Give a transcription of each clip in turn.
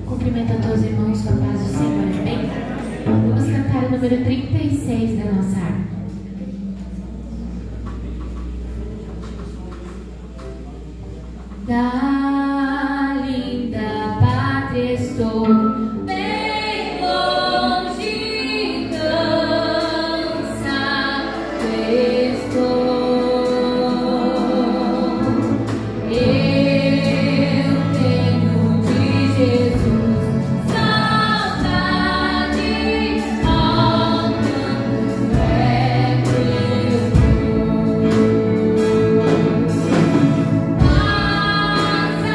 Cumprimento a todos os irmãos com a paz do Senhor, amém? Vamos cantar o número 36 da nossa harpa. Da linda pátria estou, bem longe, cansado estou. Eu tenho de Jesus saudade, ao canto é que eu vou. Passarinhos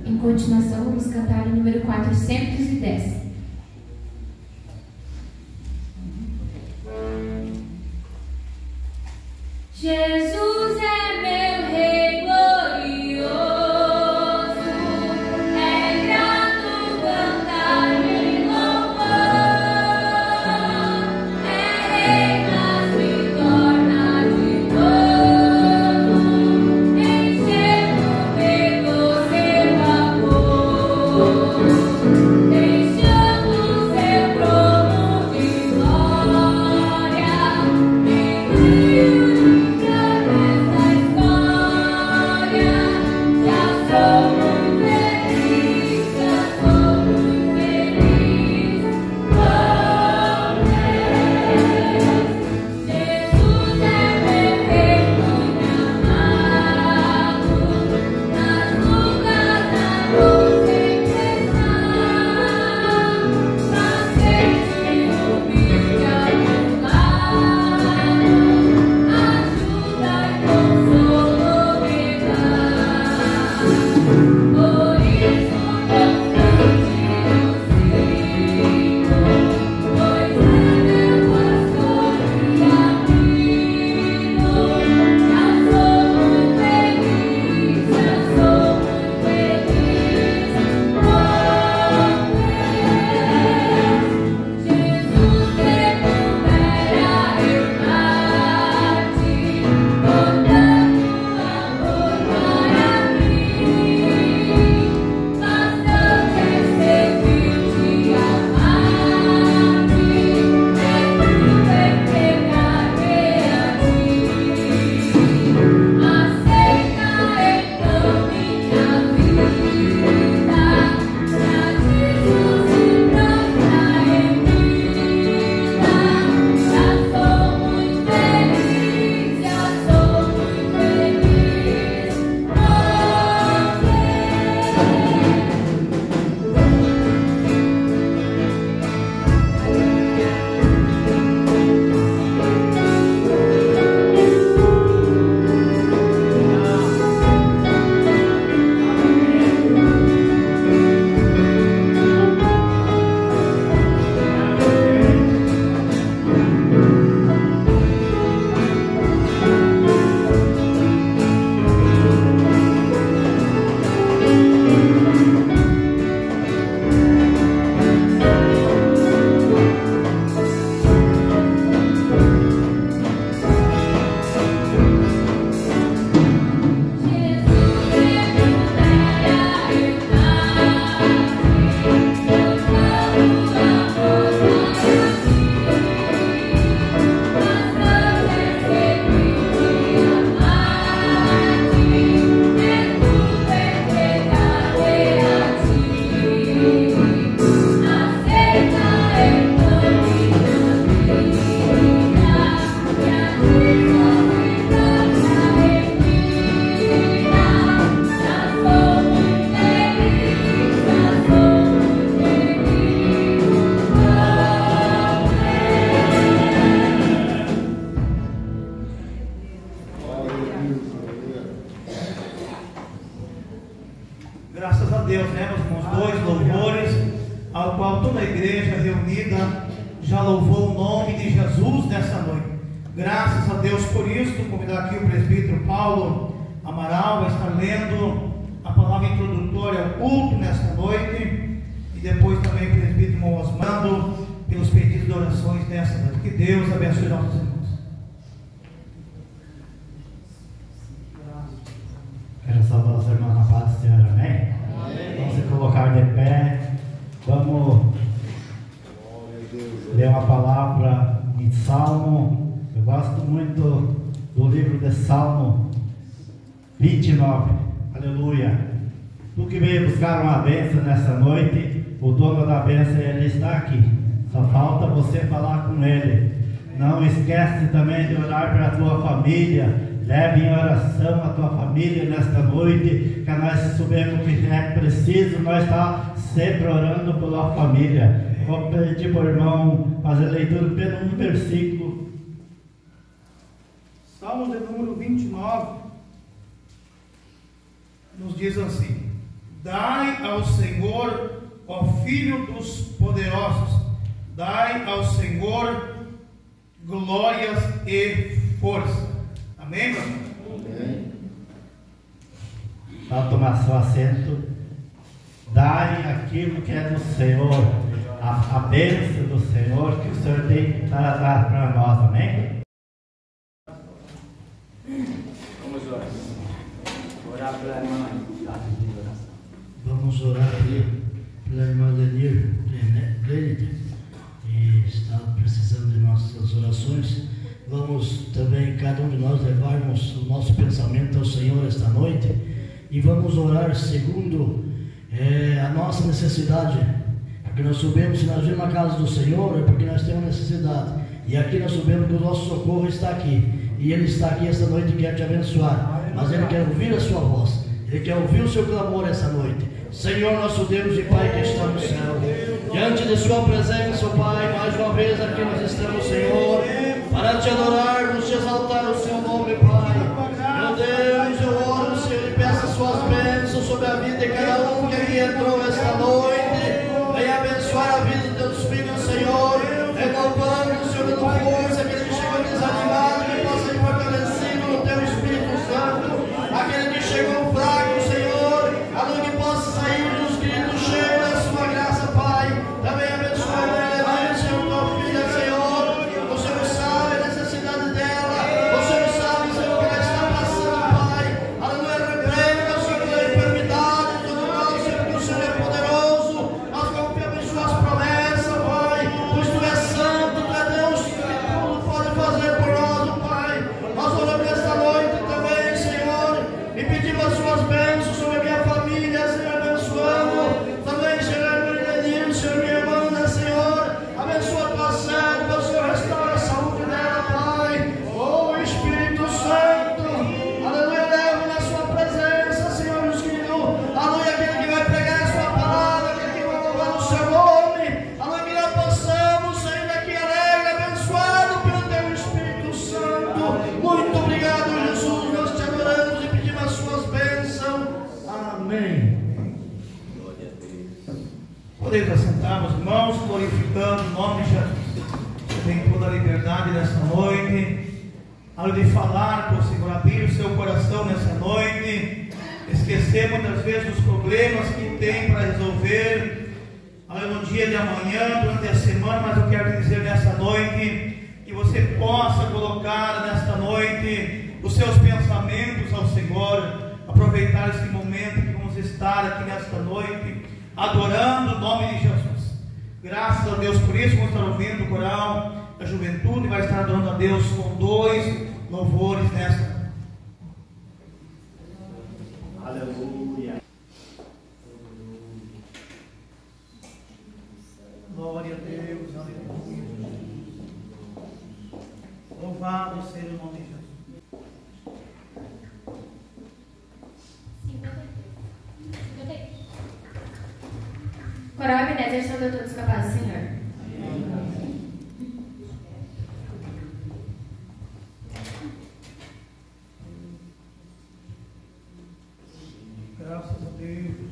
Em continuação, vamos cantar o número 410. Jesus é meu Rei glorioso, é grato cantar-lhe louvor, é Rei, mas me torna ditoso, enchendo pelo seu amor, deixando seu trono de glória, me Graças a Deus por isso. Convidar aqui o presbítero Paulo Amaral vai estar lendo a palavra introdutória ao culto nesta noite, e depois também o presbítero irmão Osmando pelos pedidos de orações nesta noite. Que Deus abençoe nossos irmãos. Quero saudar os irmãos na paz do Senhor, amém? Vamos se colocar de pé. Vamos ler uma palavra em Salmo. Eu gosto muito do livro de Salmo 29. Aleluia. Tu que veio buscar uma bênção nessa noite, o dono da bênção, ele está aqui. Só falta você falar com ele. Não esquece também de orar para a tua família. Leve em oração a tua família nesta noite, que nós sabemos que é preciso nós estar sempre orando pela família. Vou pedir para o irmão fazer leitura pelo um versículo de número 29, nos diz assim: dai ao Senhor, ó Filho dos poderosos, dai ao Senhor glórias e força. Amém, meu irmão? Amém. Ao tomar seu assento, dai aquilo que é do Senhor, a bênção do Senhor que o Senhor tem para dar para nós. Amém? Vamos orar. Orar pela irmã. Vamos orar pela irmã Lenir, que está precisando de nossas orações. Vamos também, cada um de nós, levarmos o nosso pensamento ao Senhor esta noite e vamos orar segundo a nossa necessidade, porque nós sabemos, se nós vimos a casa do Senhor, é porque nós temos necessidade, e aqui nós sabemos que o nosso socorro está aqui, e Ele está aqui esta noite e quer te abençoar, mas Ele quer ouvir a sua voz, Ele quer ouvir o seu clamor esta noite. Senhor nosso Deus e Pai que está no céu, diante de Sua presença, Pai, mais uma vez aqui nós estamos, Senhor, para te adorarmos, te exaltar o Seu nome, Pai. Meu Deus, eu oro, Senhor, e peço as Suas bênçãos sobre a vida de cada um que aqui entrou esta noite. Venha abençoar a vida de teus filhos, Senhor, renovando, Senhor, dando força, aquele que chegou desanimado, que possa ir fortalecido no Teu Espírito Santo, aquele que chegou fraco, Senhor, a que possa sair dos gritos cheios da Sua graça, Pai. Também abençoa ela, Senhor, tua filha, Senhor. O Senhor sabe a necessidade dela, o Senhor sabe, Senhor, o que ela está passando, Pai. Aleluia, repreenda, Senhor, toda enfermidade, todo mal, Senhor, porque o Senhor é poderoso. Nós confiamos em Suas promessas, Pai, pois Tu és santo, Tu é Deus, que tudo pode fazer por nós, Pai. Nós oramos esta noite também, Senhor, e pedimos as Suas bênçãos sobre a minha família, Senhor, abençoando também, Senhor, Senhor, minha irmã, Senhor, abençoa a tua serva, Senhor, restaura a saúde dela, Pai. Oh, Espírito Santo, aleluia, leva na Sua presença, Senhor, os filhos, aleluia, aquele que vai pregar a Sua palavra, aquele que vai louvar o Seu nome, aleluia, que nós possamos sair daqui alegre, abençoado pelo Teu Espírito Santo. Muito obrigado, Jesus, nós te adoramos e pedimos as Suas bênçãos. Amém. Podemos assentar, meus irmãos, glorificando o nome de Jesus. Você tem toda a liberdade nessa noite, além de falar para o Senhor, abrir o seu coração nessa noite, esquecer muitas vezes os problemas que tem para resolver, no dia de amanhã, durante a semana, mas eu quero dizer nessa noite, que você possa colocar nesta noite os seus pensamentos ao Senhor, aproveitar esse momento que vamos estar aqui nesta noite, adorando o nome de Jesus. Graças a Deus por isso. Vamos estar ouvindo o coral da juventude, vai estar adorando a Deus com 2 louvores nesta. Aleluia. Glória a Deus, aleluia. Louvado seja o nome de Jesus. Coral Ebenezer, são todos capazes, Senhor. Graças a Deus.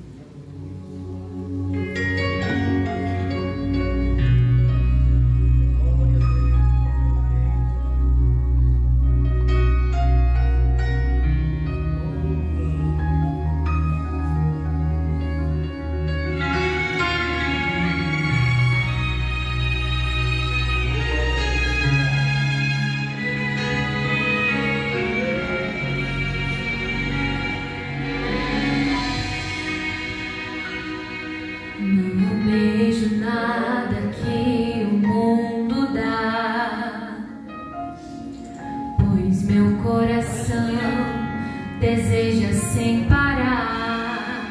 Deseja sem parar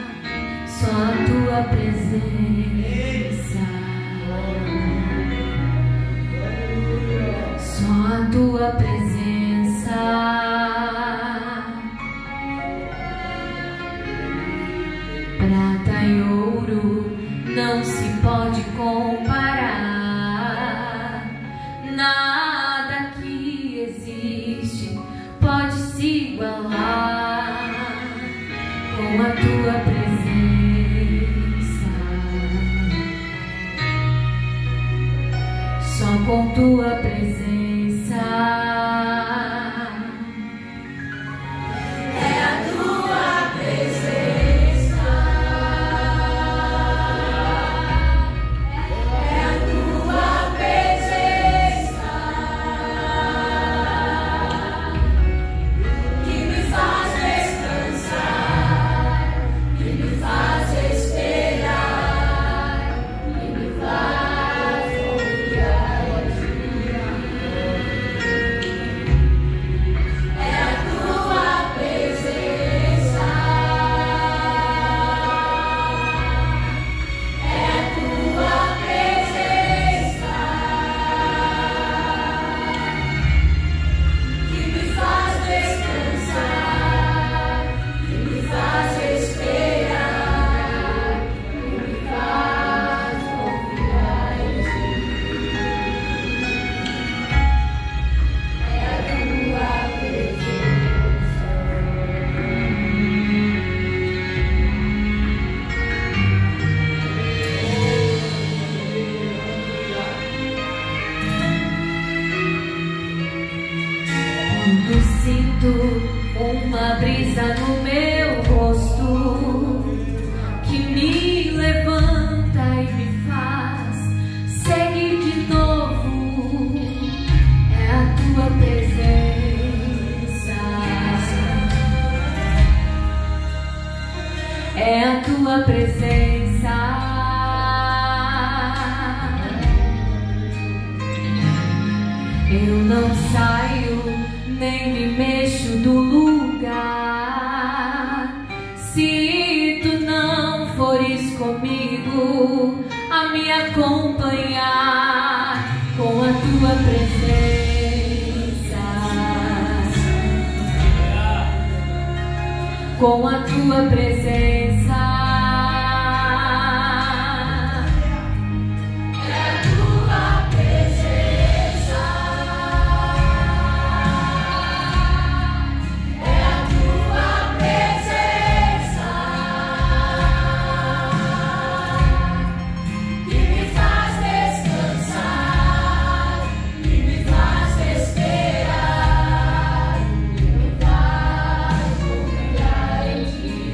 só a Tua presença, só a Tua presença. Prata e ouro não se pode comparar, nada que existe pode tua presença. É a tua presença. É a tua presença que me faz descansar, que me faz esperar, que me faz confiar em ti. É a tua presença. É a tua presença que me faz descansar, que me faz esperar, que me faz confiar em ti. É a tua presença. Quando sinto uma brisa no meu rosto que me levanta e me faz seguir de novo, é a tua presença. É a tua presença. Eu não saio nem me mexo do lugar se tu não fores comigo a me acompanhar com a tua presença, com a tua presença. É a tua presença. É a tua presença que me faz descansar, que me faz esperar, que me faz confiar em ti.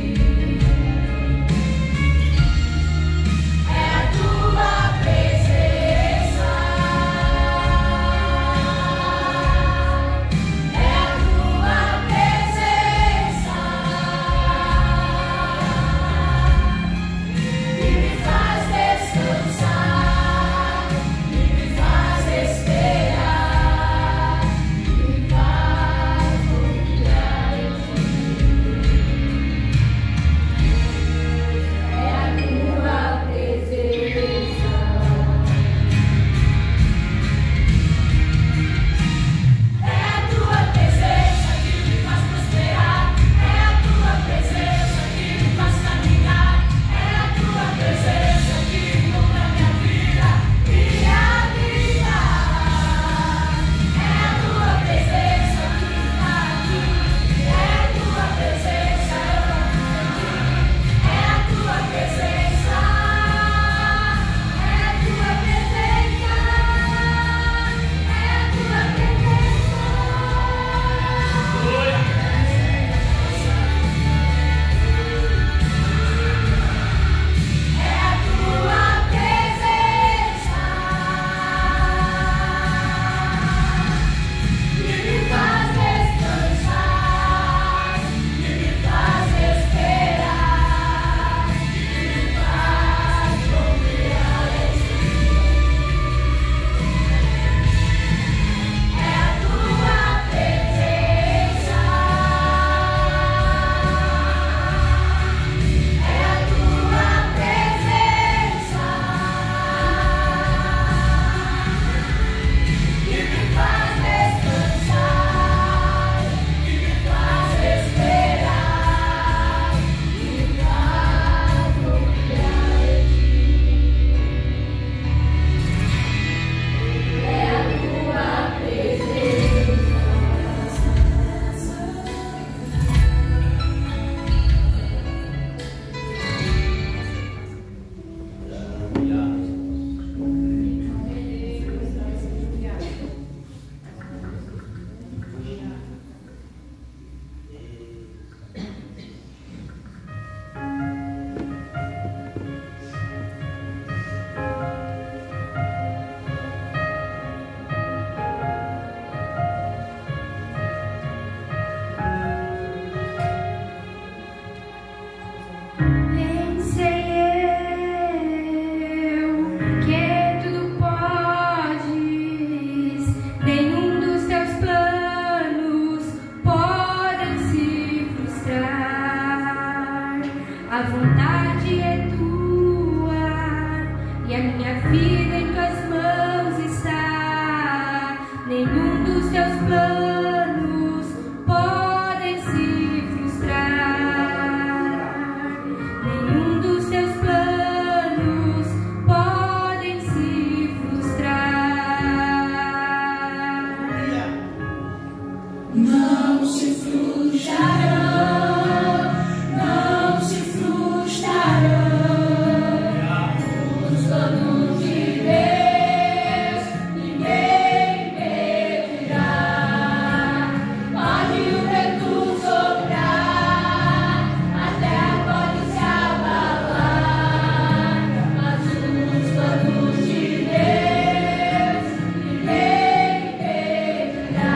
não se frustrarão, não se frustrarão. Os planos de Deus ninguém impedirá. Pode o vento soprar, a terra pode se abalar, mas os planos de Deus ninguém impedirá.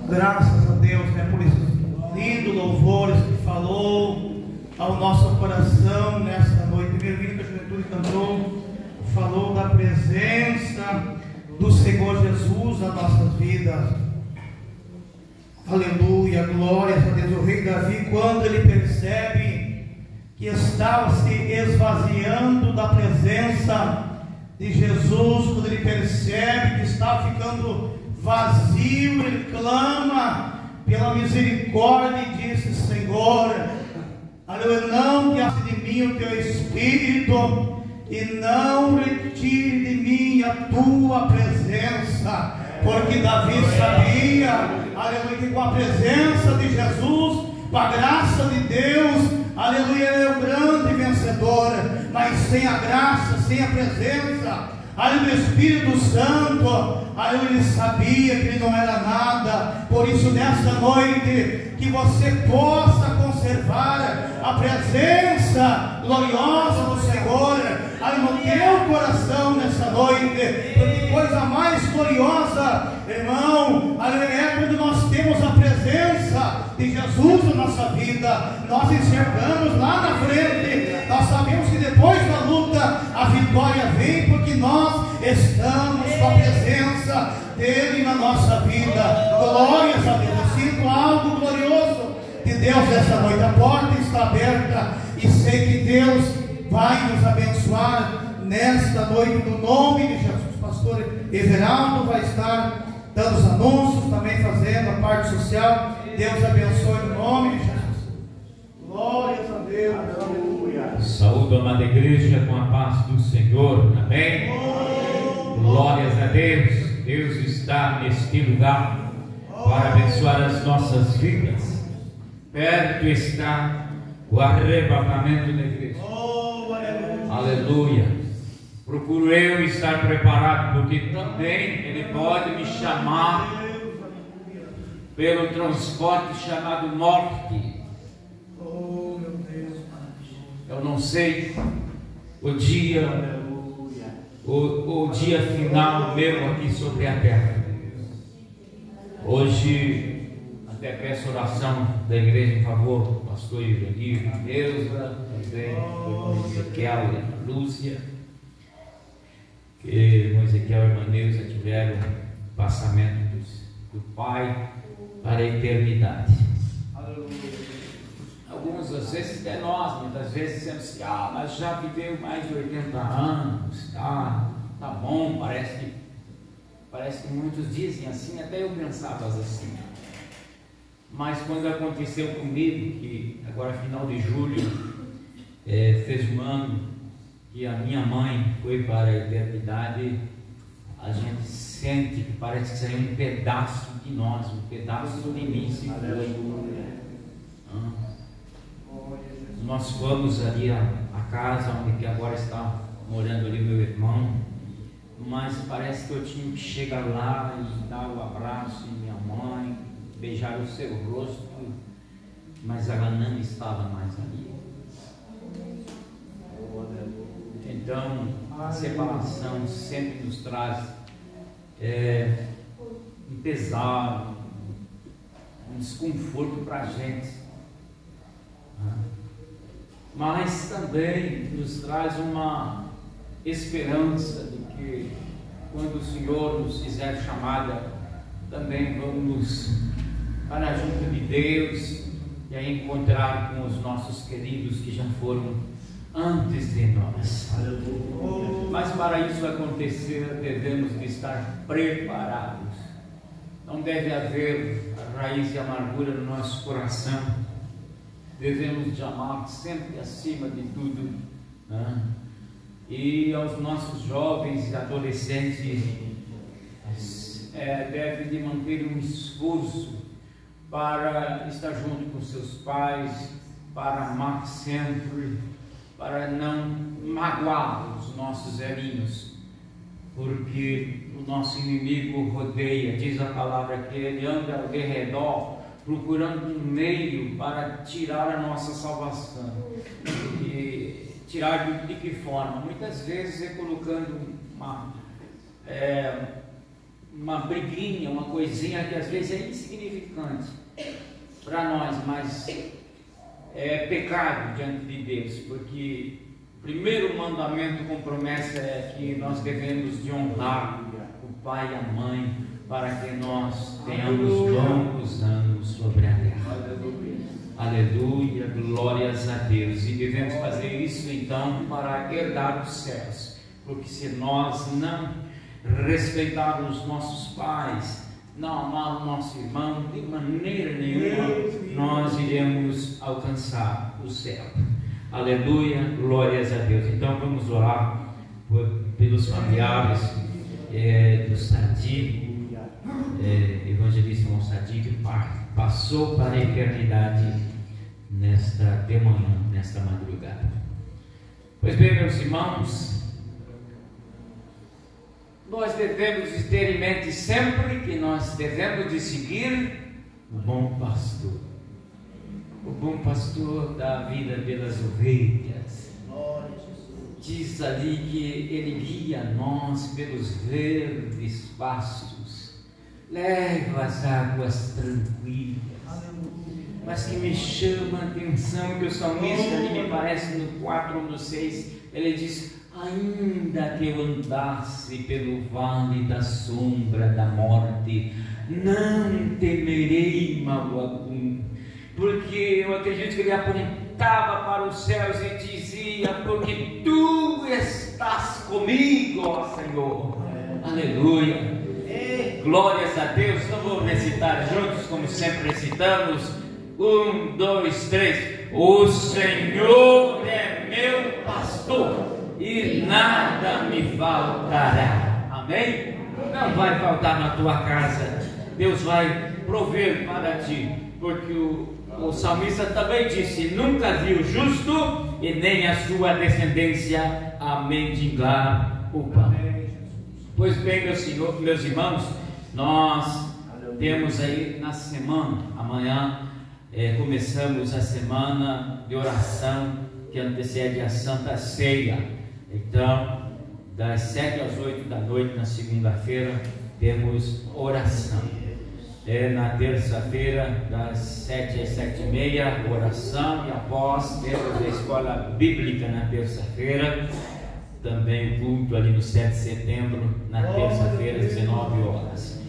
Graças a Deus, né, por esses lindos louvores que falou ao nosso coração nessa noite. Primeiro que a juventude cantou, falou da presença do Senhor Jesus nas nossas vidas. Aleluia, glórias a Deus. O rei Davi, quando ele percebe que estava se esvaziando da presença de Jesus, quando ele percebe que estava ficando vazio, ele clama pela misericórdia e disse: Senhor, aleluia, não que haste de mim o teu Espírito e não retire de mim a tua presença, porque Davi sabia, aleluia, que com a presença de Jesus, com a graça de Deus, aleluia, ele é o grande vencedor. Mas sem a graça, sem a presença, aleluia, do Espírito Santo, aleluia, ele sabia que ele não era nada. Por isso, nessa noite, que você possa conservar a presença gloriosa do Senhor, no teu coração nessa noite, porque coisa mais gloriosa, irmão, é quando nós temos a presença de Jesus na nossa vida. Nós enxergamos lá na frente, nós sabemos que depois da luta a vitória vem, porque nós estamos com a presença dele na nossa vida. Glórias a Deus. Eu sinto algo glorioso de Deus essa noite. A porta está aberta e sei que Deus vai nos abençoar nesta noite, no nome de Jesus. Pastor Everaldo vai estar dando os anúncios, também fazendo a parte social. Deus abençoe no nome de Jesus. Glórias a Deus. Aleluia. Saúde, amada igreja, com a paz do Senhor. Amém. Glórias a Deus. Deus está neste lugar para abençoar as nossas vidas. Perto está o arrebatamento da igreja. Aleluia. Procuro eu estar preparado, porque também Ele pode me chamar pelo transporte chamado morte. Eu não sei o dia, o dia final meu aqui sobre a terra. Hoje até peço oração da igreja em favor do pastor Ivanir, Neuza, também do Ezequiel e da Lúcia, que o Ezequiel e a irmã Neuza tiveram passamento do Pai para a eternidade. Alguns, às vezes, até nós, muitas vezes dizemos assim: mas já viveu mais de 80 anos, tá bom, parece que muitos dizem assim, até eu pensava assim. Mas quando aconteceu comigo, que agora final de julho, fez um ano que a minha mãe foi para a eternidade, a gente sente que parece que saiu um pedaço de nós, um pedaço de mim se foi. Nós fomos ali à casa onde que agora está morando ali meu irmão, mas parece que eu tinha que chegar lá e dar o abraço de minha mãe, beijar o seu rosto, mas ela não estava mais ali. Então a separação sempre nos traz um pesar, um desconforto para a gente, mas também nos traz uma esperança de que quando o Senhor nos fizer chamada, também vamos para junto de Deus e aí encontrar com os nossos queridos que já foram antes de nós. Mas para isso acontecer, devemos de estar preparados. Não deve haver raiz de amargura no nosso coração. Devemos de amar sempre acima de tudo, né? E aos nossos jovens e adolescentes devem de manter um esforço para estar junto com seus pais, para amar sempre, para não magoar os nossos velhinhos, porque o nosso inimigo rodeia, diz a palavra que ele anda ao derredor procurando um meio para tirar a nossa salvação. E tirar de que forma? Muitas vezes colocando uma briguinha, uma coisinha que às vezes é insignificante para nós, mas é pecado diante de Deus, porque o primeiro mandamento com promessa é que nós devemos de honrar o pai e a mãe, para que nós tenhamos longos anos sobre a terra. Aleluia, glórias a Deus. E devemos fazer isso então para herdar os céus, porque se nós não respeitarmos os nossos pais, não amar o nosso irmão, de maneira nenhuma nós iremos alcançar o céu. Aleluia, glórias a Deus. Então vamos orar pelos familiares do Sadi, evangelista irmão Sadi, que passou para a eternidade de manhã, nesta madrugada. Pois bem, meus irmãos, nós devemos ter em mente sempre que nós devemos de seguir o bom pastor da vida pelas ovelhas. diz ali que Ele guia nós pelos verdes pastos, leva as águas tranquilas. Mas que me chama a atenção que o salmista ali, me parece no 4 ou no 6, ele diz: ainda que eu andasse pelo vale da sombra da morte, não temerei mal algum. Porque eu acredito que ele apontava para os céus e dizia: porque tu estás comigo, ó Senhor. Aleluia. Glórias a Deus. Então vamos recitar juntos, como sempre recitamos. 1, 2, 3. O Senhor é meu pastor e nada me faltará. Amém? Não vai faltar na tua casa. Deus vai prover para ti, porque o salmista também disse: nunca viu o justo e nem a sua descendência a mendigar o pão. Pois bem, meus irmãos, nós temos aí na semana, amanhã começamos a semana de oração que antecede a Santa Ceia. Então, das 7 às 8 da noite na segunda-feira temos oração. Na terça-feira, das 7 às 7h30, oração, e após temos a escola bíblica na terça-feira, também o culto ali no 7 de setembro, na terça-feira, às 19 horas.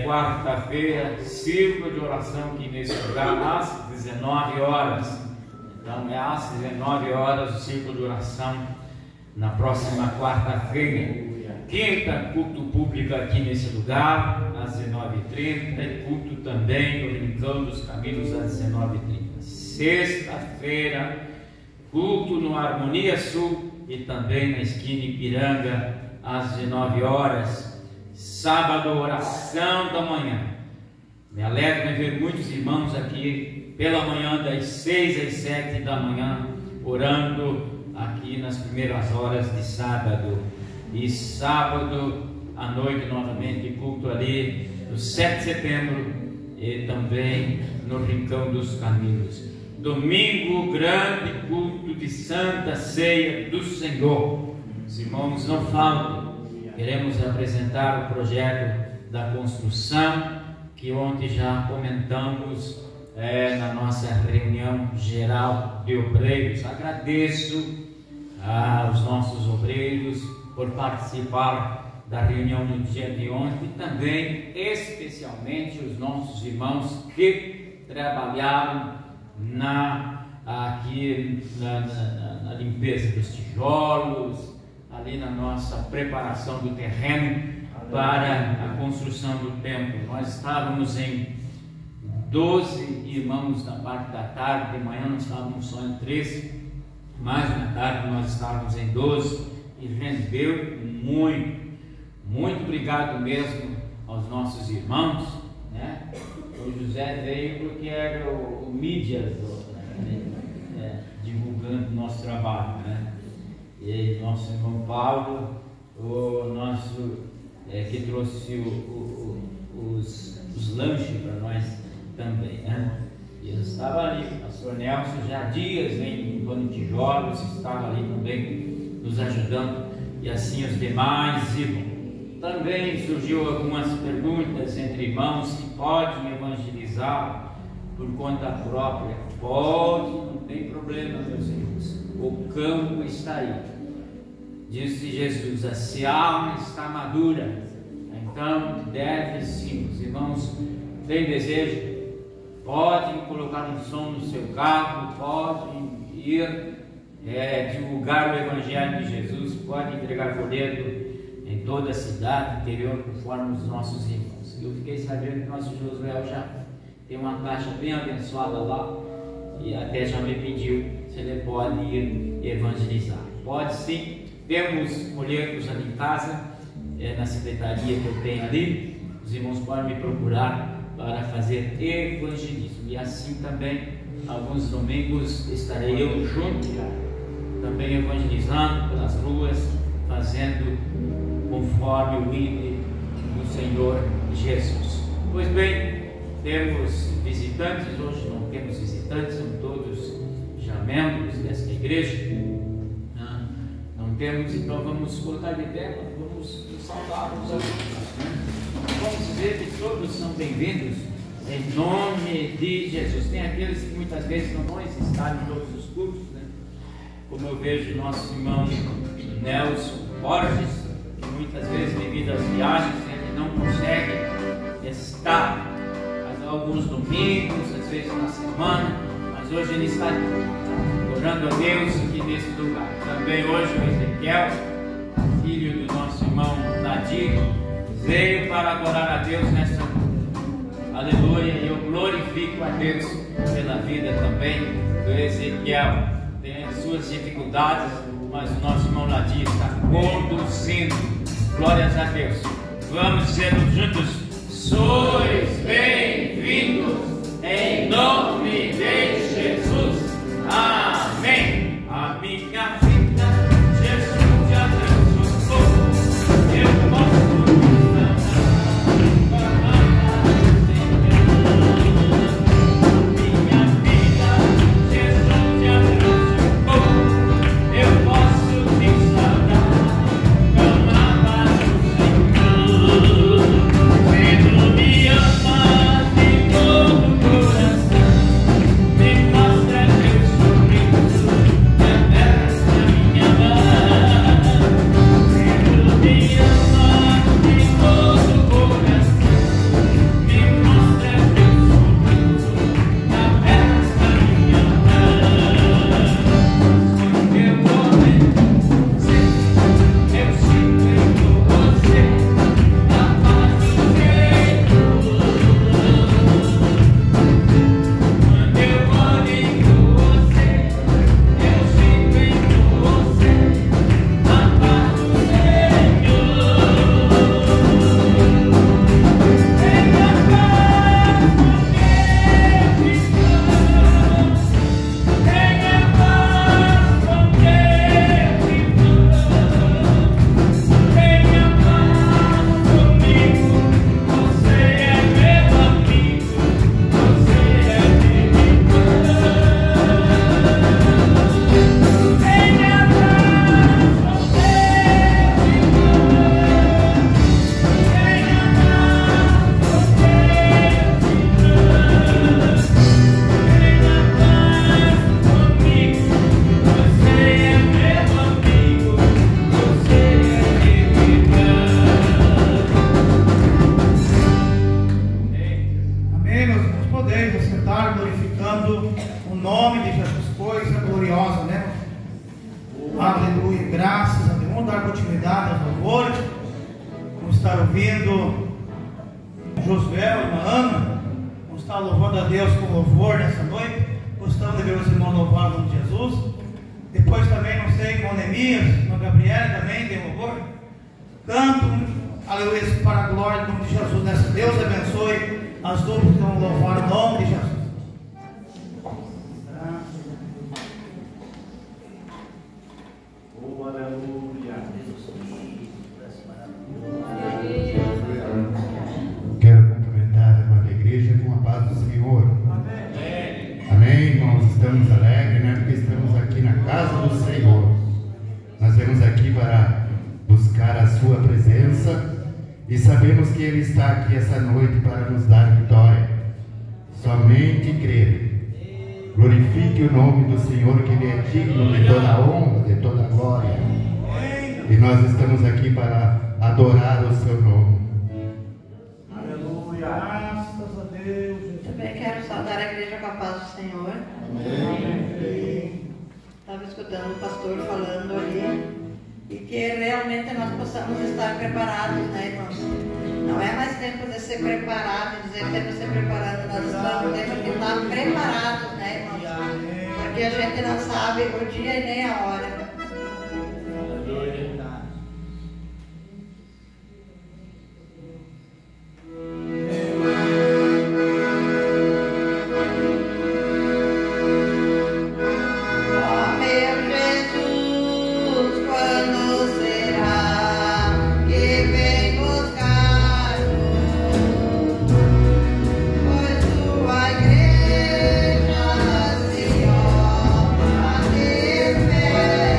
Quarta-feira, círculo de oração aqui nesse lugar, às 19 horas. Então é às 19 horas o círculo de oração na próxima quarta-feira. Quinta, culto público aqui nesse lugar, às 19h30, e culto também no Rincão dos Caminhos, às 19h30. Sexta-feira, culto no Harmonia Sul e também na esquina Ipiranga, às 19 horas. Sábado, oração da manhã. Me alegra em ver muitos irmãos aqui pela manhã, das 6 às 7 da manhã, orando aqui nas primeiras horas de sábado. E sábado à noite novamente culto ali no 7 de setembro e também no Rincão dos Caminhos. Domingo, grande culto de Santa Ceia do Senhor. Os irmãos não faltem. Queremos apresentar o projeto da construção que ontem já comentamos na nossa reunião geral de obreiros. Agradeço aos nossos obreiros por participar da reunião no dia de ontem e também especialmente os nossos irmãos que trabalharam aqui na limpeza dos tijolos, ali na nossa preparação do terreno para a construção do templo. Nós estávamos em 12 irmãos na parte da tarde, de manhã nós estávamos só em 13, mas na tarde nós estávamos em 12 e rendeu muito. Muito obrigado mesmo aos nossos irmãos, né? O José veio porque era o mídia divulgando o nosso trabalho, né? E nosso irmão Paulo, o nosso que trouxe os lanches para nós também, né? E eu estava ali, o pastor Nelson já há dias vem limpando tijolos, estava ali também nos ajudando, e assim os demais irmãos. Também surgiu algumas perguntas entre irmãos se podem evangelizar por conta própria. Pode, não tem problema, meus irmãos. O campo está aí. Disse Jesus: se a alma está madura, então deve sim. Os irmãos têm desejo, podem colocar um som no seu carro, podem ir divulgar o Evangelho de Jesus, podem entregar folheto em toda a cidade, interior, conforme os nossos irmãos. Eu fiquei sabendo que nosso Josué já tem uma caixa bem abençoada lá, e até já me pediu se ele pode ir evangelizar. Pode sim, temos folhetos ali em casa, na secretaria que eu tenho ali, os irmãos podem me procurar para fazer evangelismo. E assim também, alguns domingos estarei eu junto, também evangelizando pelas ruas, fazendo conforme o hino do Senhor Jesus. Pois bem, temos visitantes, hoje não temos visitantes, são todos já membros desta igreja. temos, então vamos colocar de tela, vamos saudar os alunos, né? Vamos dizer que todos são bem-vindos em nome de Jesus. Tem aqueles que muitas vezes não vão estar em todos os cultos, né? Como eu vejo nosso irmão Nelson Borges, que muitas vezes devido às viagens ele não consegue estar alguns domingos, às vezes na semana, mas hoje ele está orando a Deus aqui nesse lugar. Também hoje o Ezequiel, filho do nosso irmão Nadir, veio para adorar a Deus nesta noite. Aleluia, e eu glorifico a Deus pela vida também do Ezequiel. Tem as suas dificuldades, mas o nosso irmão Nadir está conduzindo. Glórias a Deus. Vamos dizer juntos: sois bem-vindos em nome de Jesus. Amém. A minha vida, Jesus já transformou. Eu posso minha vida, Jesus já transformou. Eu posso te saudar, amar o Senhor. Pedro me ama de todo o coração, me mostra teu sorriso, abraça minha mão. Pedro me ama de todo o coração, me mostra teu sorriso, abraça minha mão. Quando eu vou em você, eu sinto em você a paz do Senhor. Quando eu olho em você, eu sinto em você a paz do Senhor. Tenha paz com Deus, irmão. Tenha paz com Deus, irmão. Tenha paz comigo. Você é meu amigo. Você é meu irmão. Tenha paz com Deus, irmão. Tenha paz com Deus, irmão. Tenha paz comigo. Você é meu amigo. Você é meu irmão. Amém, meus irmãos. Podeis assentar glorificando o nome de Jesus, coisa gloriosa, né? Aleluia, graças a Deus. Vamos dar continuidade aos louvores. Vamos estar ouvindo Josué, irmã Ana. Vamos estar louvando a Deus com louvor nessa noite. Gostamos de ver os irmãos louvando o nome de Jesus. Depois também, não sei, irmão Neemias, irmã Gabriela também tem louvor. Canto, aleluia, para a glória do nome de Jesus nessa. Deus abençoe as duplas que vão louvar o nome de Jesus. Oh, aleluia. Quero cumprimentar a irmã da igreja com a paz do Senhor. Amém, irmãos. Estamos alegres, né? Porque estamos aqui na casa do Senhor. Nós viemos aqui para buscar a sua presença e sabemos que Ele está aqui essa noite para nos dar vitória. Somente crer. Glorifique o nome do Senhor, que Ele é digno de toda a honra, de toda a glória. E nós estamos aqui para adorar o seu nome. Aleluia, graças a Deus. Também quero saudar a igreja com a paz do Senhor. Estava escutando o pastor falando ali. E que realmente nós possamos estar preparados, né, irmãos? Não é mais tempo de ser preparado, dizer que temos que ser preparado, nós temos que estar preparados, né, irmãos? Porque a gente não sabe o dia e nem a hora. Igreja, Senhor, a defesa.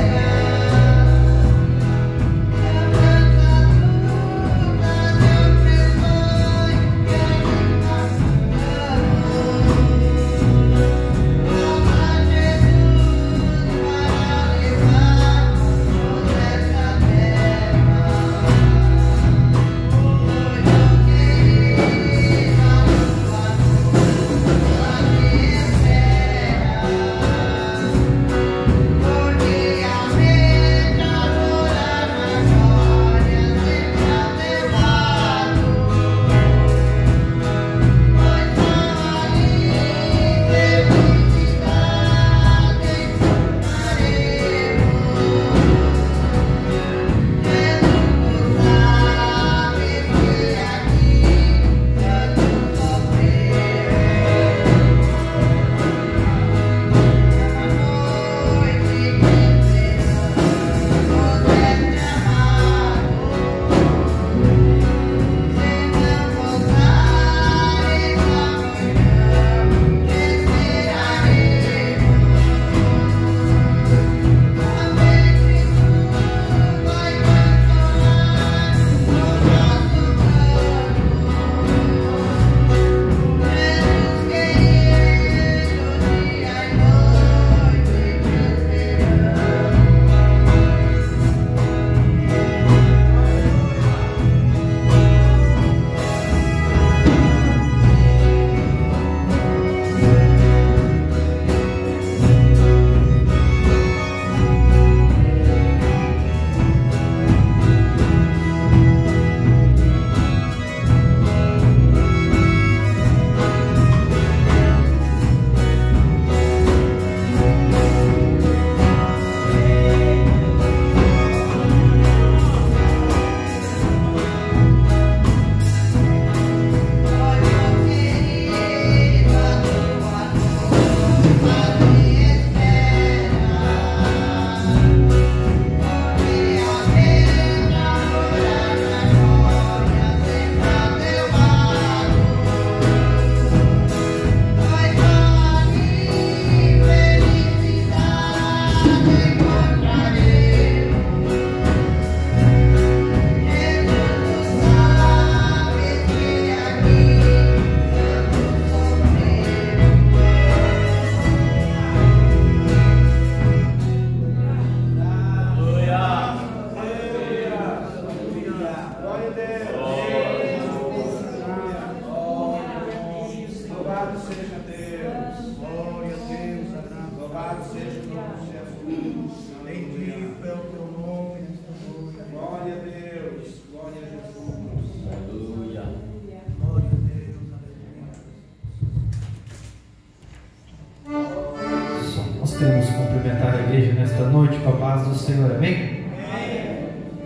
paz do Senhor, amém?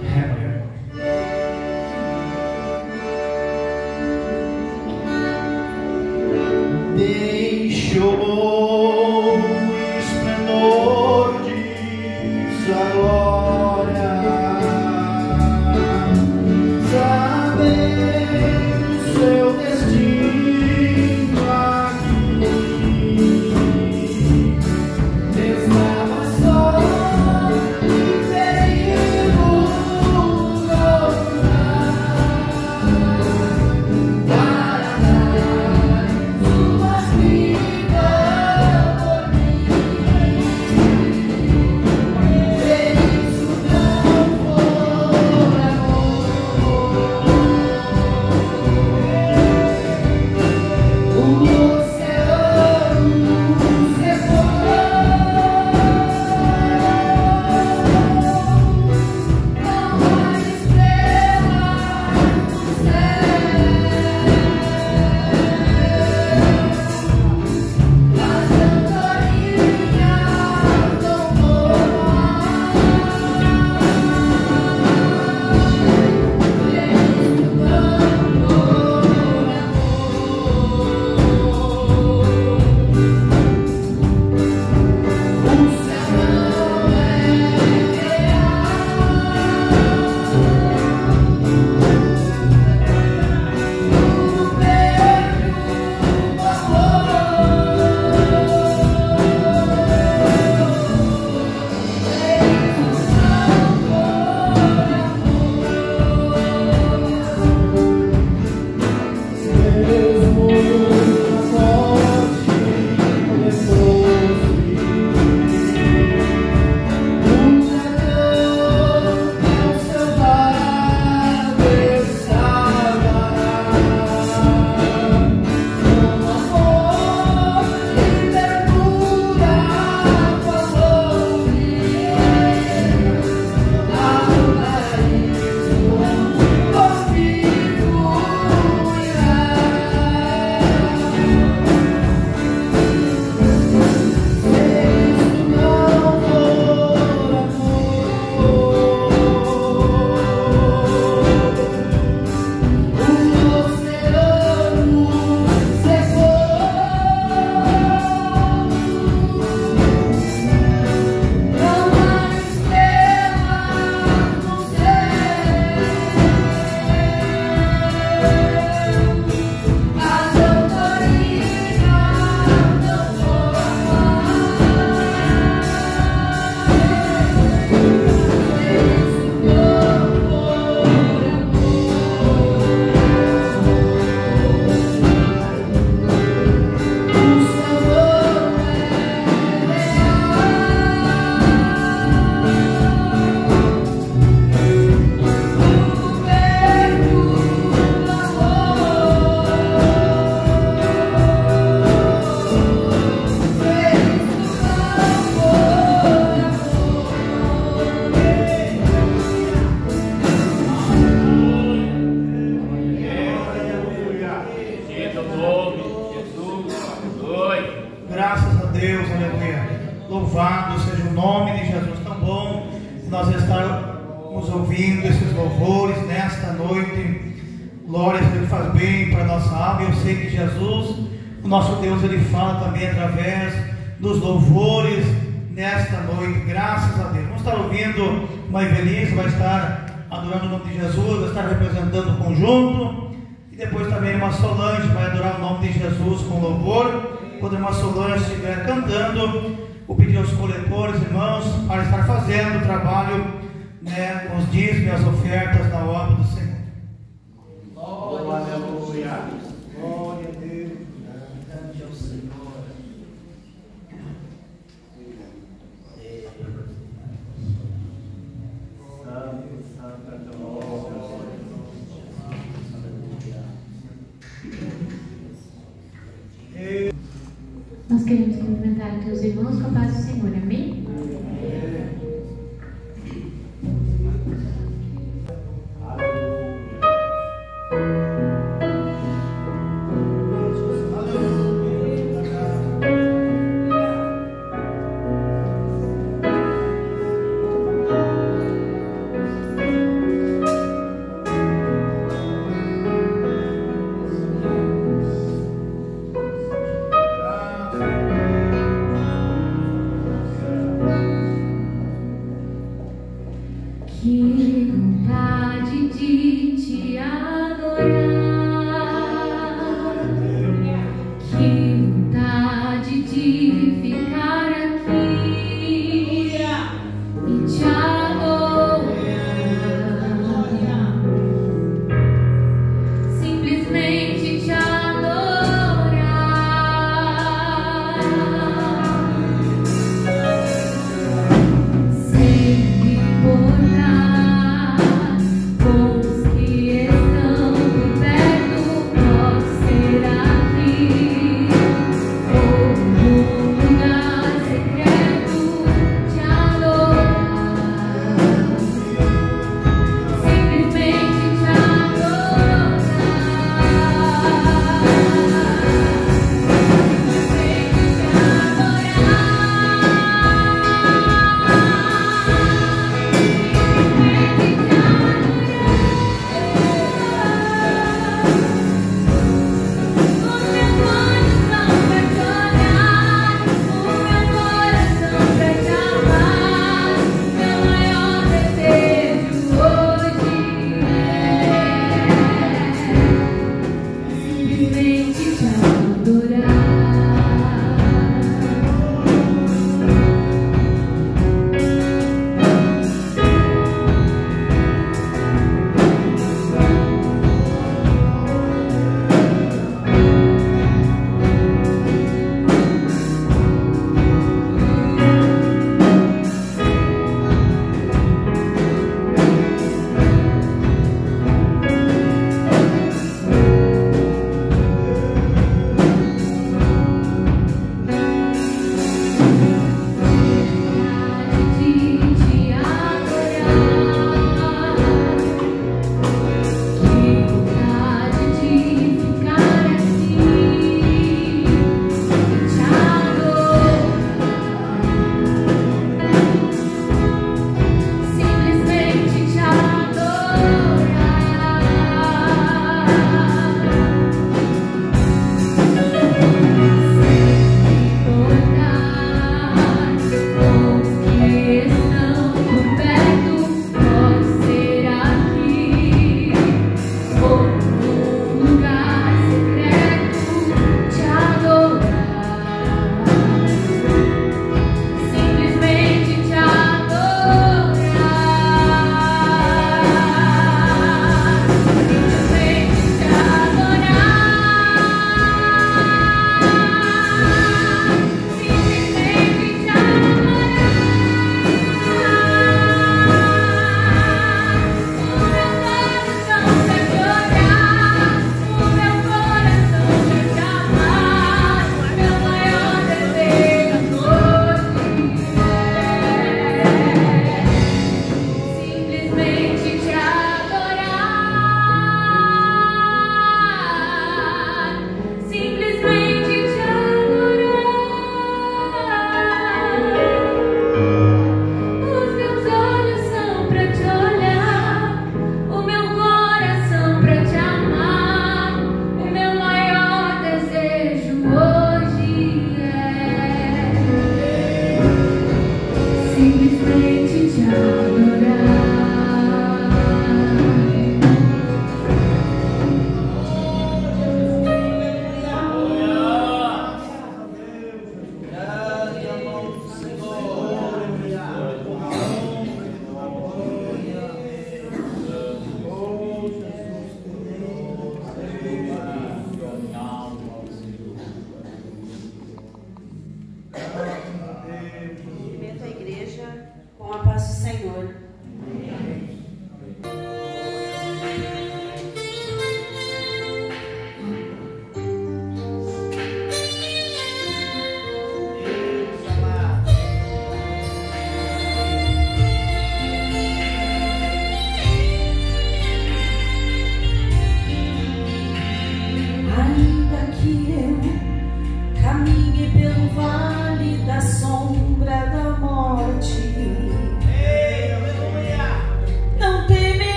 Amém. Deixou o esplendor de sua glória, sabendo o seu destino aqui, estava só e perigo voltar para dar sua vida por mim. Se isso não for amor, o oceano secou, não há estrelas no céu, as andorinhas não Graças a Deus, aleluia. Louvado seja o nome de Jesus. Tão bom nós estarmos ouvindo esses louvores nesta noite. Glória a Deus, Ele faz bem para a nossa alma. Eu sei que Jesus, o nosso Deus, Ele fala também através dos louvores nesta noite. Graças a Deus. Vamos estar ouvindo uma Evelise, vai estar adorando o nome de Jesus, vai estar representando o conjunto. E depois também uma Solange vai adorar o nome de Jesus com louvor. Quando a irmã Solange estiver cantando, vou pedir aos coletores, irmãos, para estar fazendo o trabalho, com os dízimos e as ofertas da obra do Senhor. Aleluia. Glória a Deus. Grande é o Senhor. Santo é teu nome. Nós queremos cumprimentar aqui os irmãos com a paz do Senhor, amém? Que vontade de te adorar, que vontade de ficar aqui e te adorar, simplesmente te adorar, sem importar com os que estão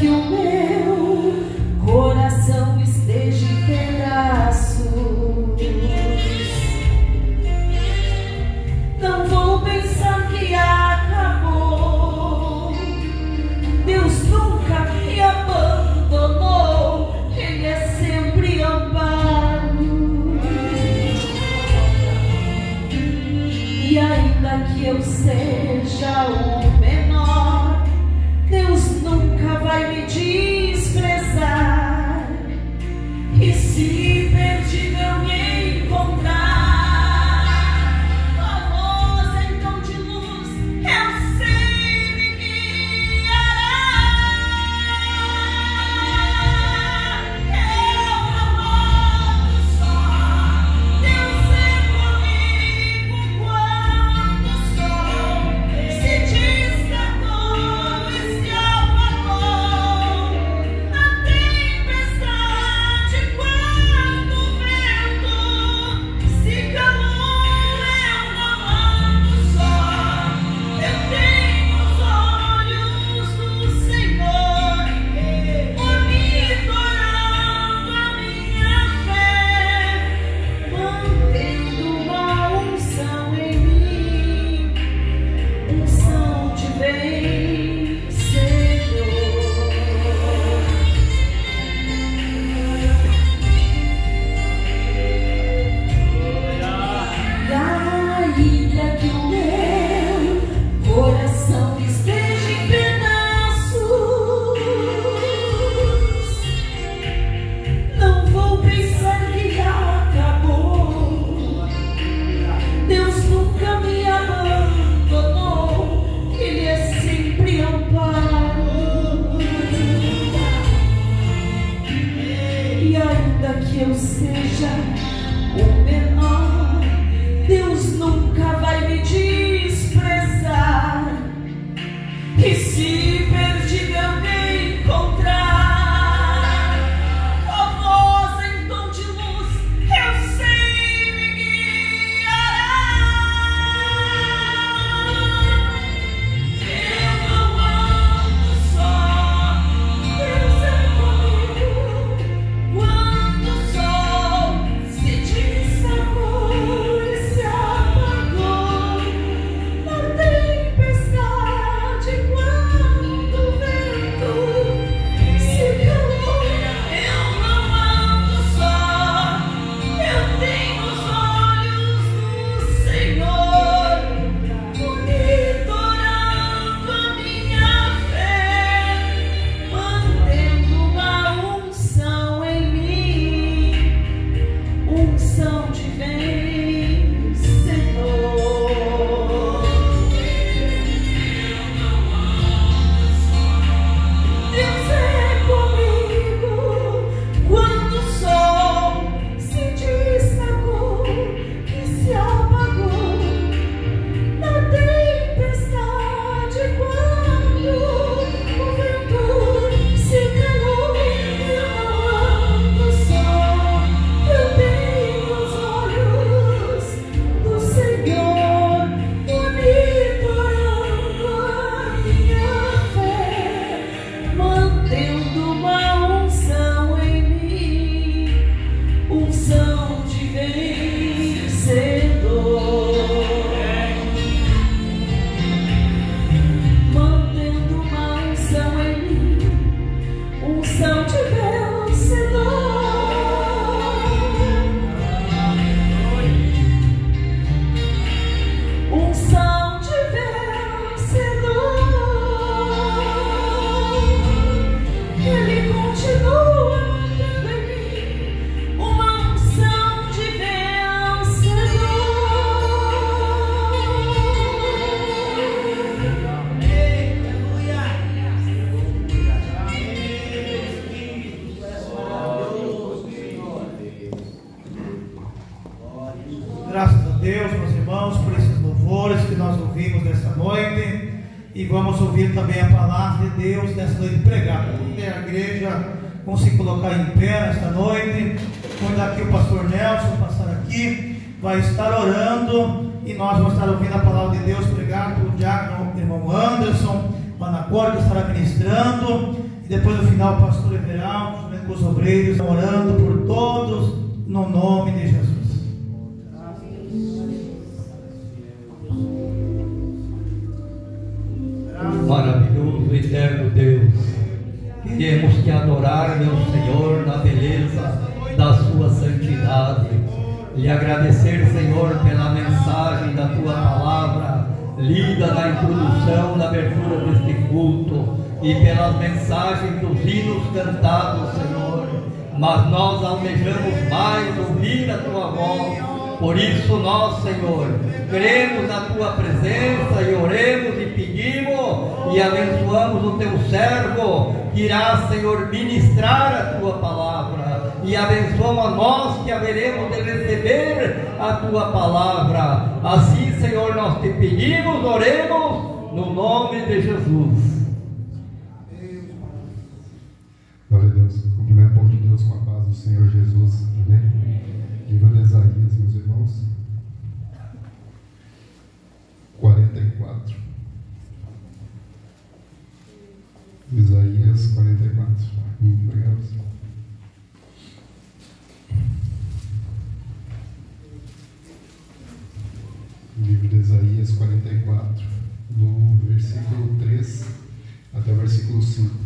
que o meu coração esteja em pedaços, não vou pensar que acabou. Deus nunca me abandonou, Ele é sempre amparo. E ainda que eu seja o menor, Deus nunca vai me desprezar. E se perdido eu me encontrar, famosa então de luz, eu sei me guiará. Eu não mando só, Deus é comigo quando o sol se destacou e se apagou na tempestade, quando o vento se calou. Eu não ando só, eu tenho os olhos do Senhor monitorando a minha fé, mantendo uma unção em mim, unção de vencedor. Ainda que o meu coração esteja em pedaços, não vou pensar que acabou. Deus nunca me abandonou, Ele é sempre amparo. E ainda que eu seja o menor, Deus nunca vai me desprezar. E se perdido eu me encontrar, famosa em tom de luz, eu sei me guiará. Eu não ando só, Deus é comigo quando o sol se destacou e se apagou na tempestade, quando o vento se calou. Eu não ando só, eu tenho os olhos do Senhor monitorando a minha fé, mantendo uma unção em mim, unção de vencedor. Deus é comigo quando o sol se destacou e se apagou na tempestade, quando o vento se calou. Eu não ando só, eu tenho os olhos do Senhor monitorando a minha fé, mantendo uma unção em mim, unção de vencedor. Mantendo uma unção em mim, unção de vencedor. Unção de vencedor. Ele continua mantendo em mim uma unção de Graças a Deus, meus irmãos, por esses louvores que nós ouvimos nessa noite. E vamos ouvir também a palavra de Deus nessa noite pregada. A igreja vão se colocar em pé nesta noite. Quando aqui o pastor Nelson passar aqui, vai estar orando. E nós vamos estar ouvindo a palavra de Deus pregada pelo diácono irmão Anderson Manacor, que estará ministrando. E depois no final o pastor Everaldo, juntamente com os obreiros, orando por todos, no nome de Jesus. Maravilhoso, eterno Deus, queremos te adorar, meu Senhor, na beleza da sua santidade, lhe agradecer, Senhor, pela mensagem da tua palavra, lida na introdução, na abertura deste culto, e pelas mensagens dos hinos cantados, Senhor, mas nós almejamos mais ouvir a tua voz. Por isso nós, Senhor, cremos na tua presença e oremos e pedimos e abençoamos o teu servo que irá, Senhor, ministrar a tua palavra, e abençoa a nós que haveremos de receber a tua palavra. Assim, Senhor, nós te pedimos, oremos no nome de Jesus. Glória a Deus. Cumprimento o povo de Deus com a paz do Senhor Jesus. Amém. Livro de Isaías, meus irmãos. 44. Isaías 44. Muito legal. Livro de Isaías 44, do versículo 3 até o versículo 5.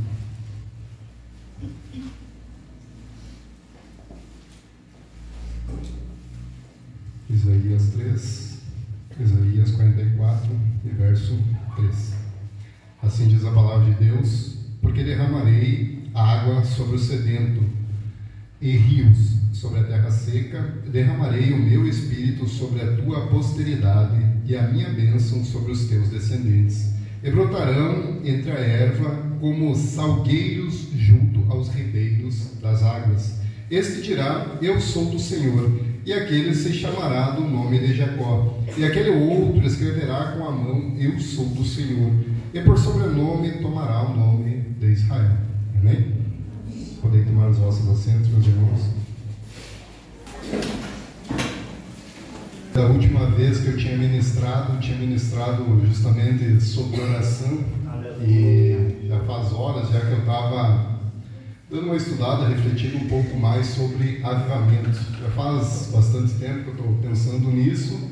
Isaías 3, Isaías 44 e verso 3. Assim diz a palavra de Deus: porque derramarei água sobre o sedento e rios sobre a terra seca, derramarei o meu espírito sobre a tua posteridade e a minha bênção sobre os teus descendentes. E brotarão entre a erva como salgueiros junto aos ribeiros das águas. Este dirá: eu sou do Senhor, e aquele se chamará do nome de Jacó, e aquele outro escreverá com a mão: eu sou do Senhor, e por sobrenome tomará o nome de Israel. Amém? Podem tomar os vossos assentos, meus irmãos. Da última vez que eu tinha ministrado justamente sobre oração, e já faz horas já que eu estava dando uma estudada, refletindo um pouco mais sobre avivamento. Já faz bastante tempo que eu estou pensando nisso,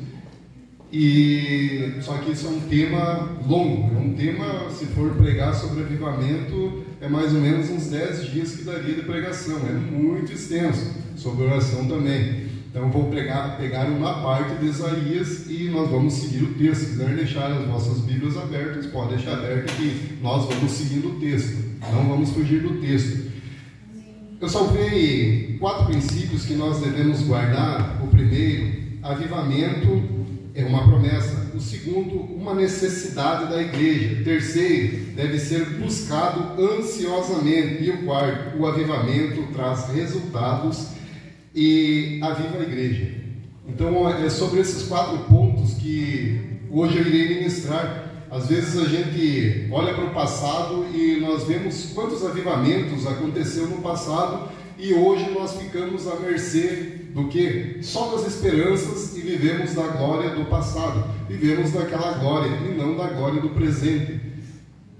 e só que isso é um tema longo, é um tema, se for pregar sobre avivamento, é mais ou menos uns 10 dias que daria de pregação, é muito extenso, sobre oração também. Então eu vou pegar uma parte de Isaías e nós vamos seguir o texto. Se quiser deixar as vossas Bíblias abertas, pode deixar aberto que nós vamos seguindo o texto, não vamos fugir do texto. Eu salvei 4 princípios que nós devemos guardar. O primeiro, avivamento é uma promessa. O segundo, uma necessidade da igreja. O terceiro, deve ser buscado ansiosamente. E o quarto, o avivamento traz resultados e aviva a igreja. Então é sobre esses 4 pontos que hoje eu irei ministrar. Às vezes a gente olha para o passado e nós vemos quantos avivamentos aconteceu no passado, e hoje nós ficamos à mercê do que? Só das esperanças, e vivemos da glória do passado, vivemos daquela glória e não da glória do presente,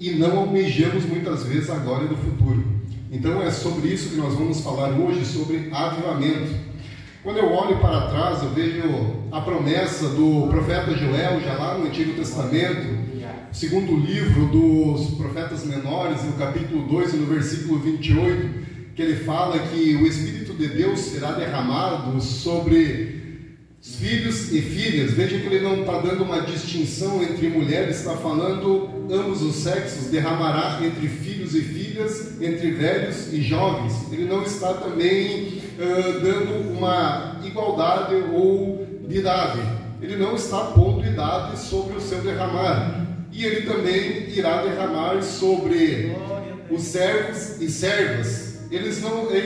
e não almejamos muitas vezes a glória do futuro. Então é sobre isso que nós vamos falar hoje, sobre avivamento. Quando eu olho para trás, eu vejo a promessa do profeta Joel, já lá no Antigo Testamento, segundo livro dos profetas menores, no capítulo 2, no versículo 28, que ele fala que o Espírito de Deus será derramado sobre filhos e filhas. Veja que ele não está dando uma distinção entre mulheres, está falando ambos os sexos, derramará entre filhos e filhas, entre velhos e jovens. Ele não está também dando uma igualdade ou de idade. Ele não está pondo idade sobre o seu derramar. E ele também irá derramar sobre os servos e servas. Ele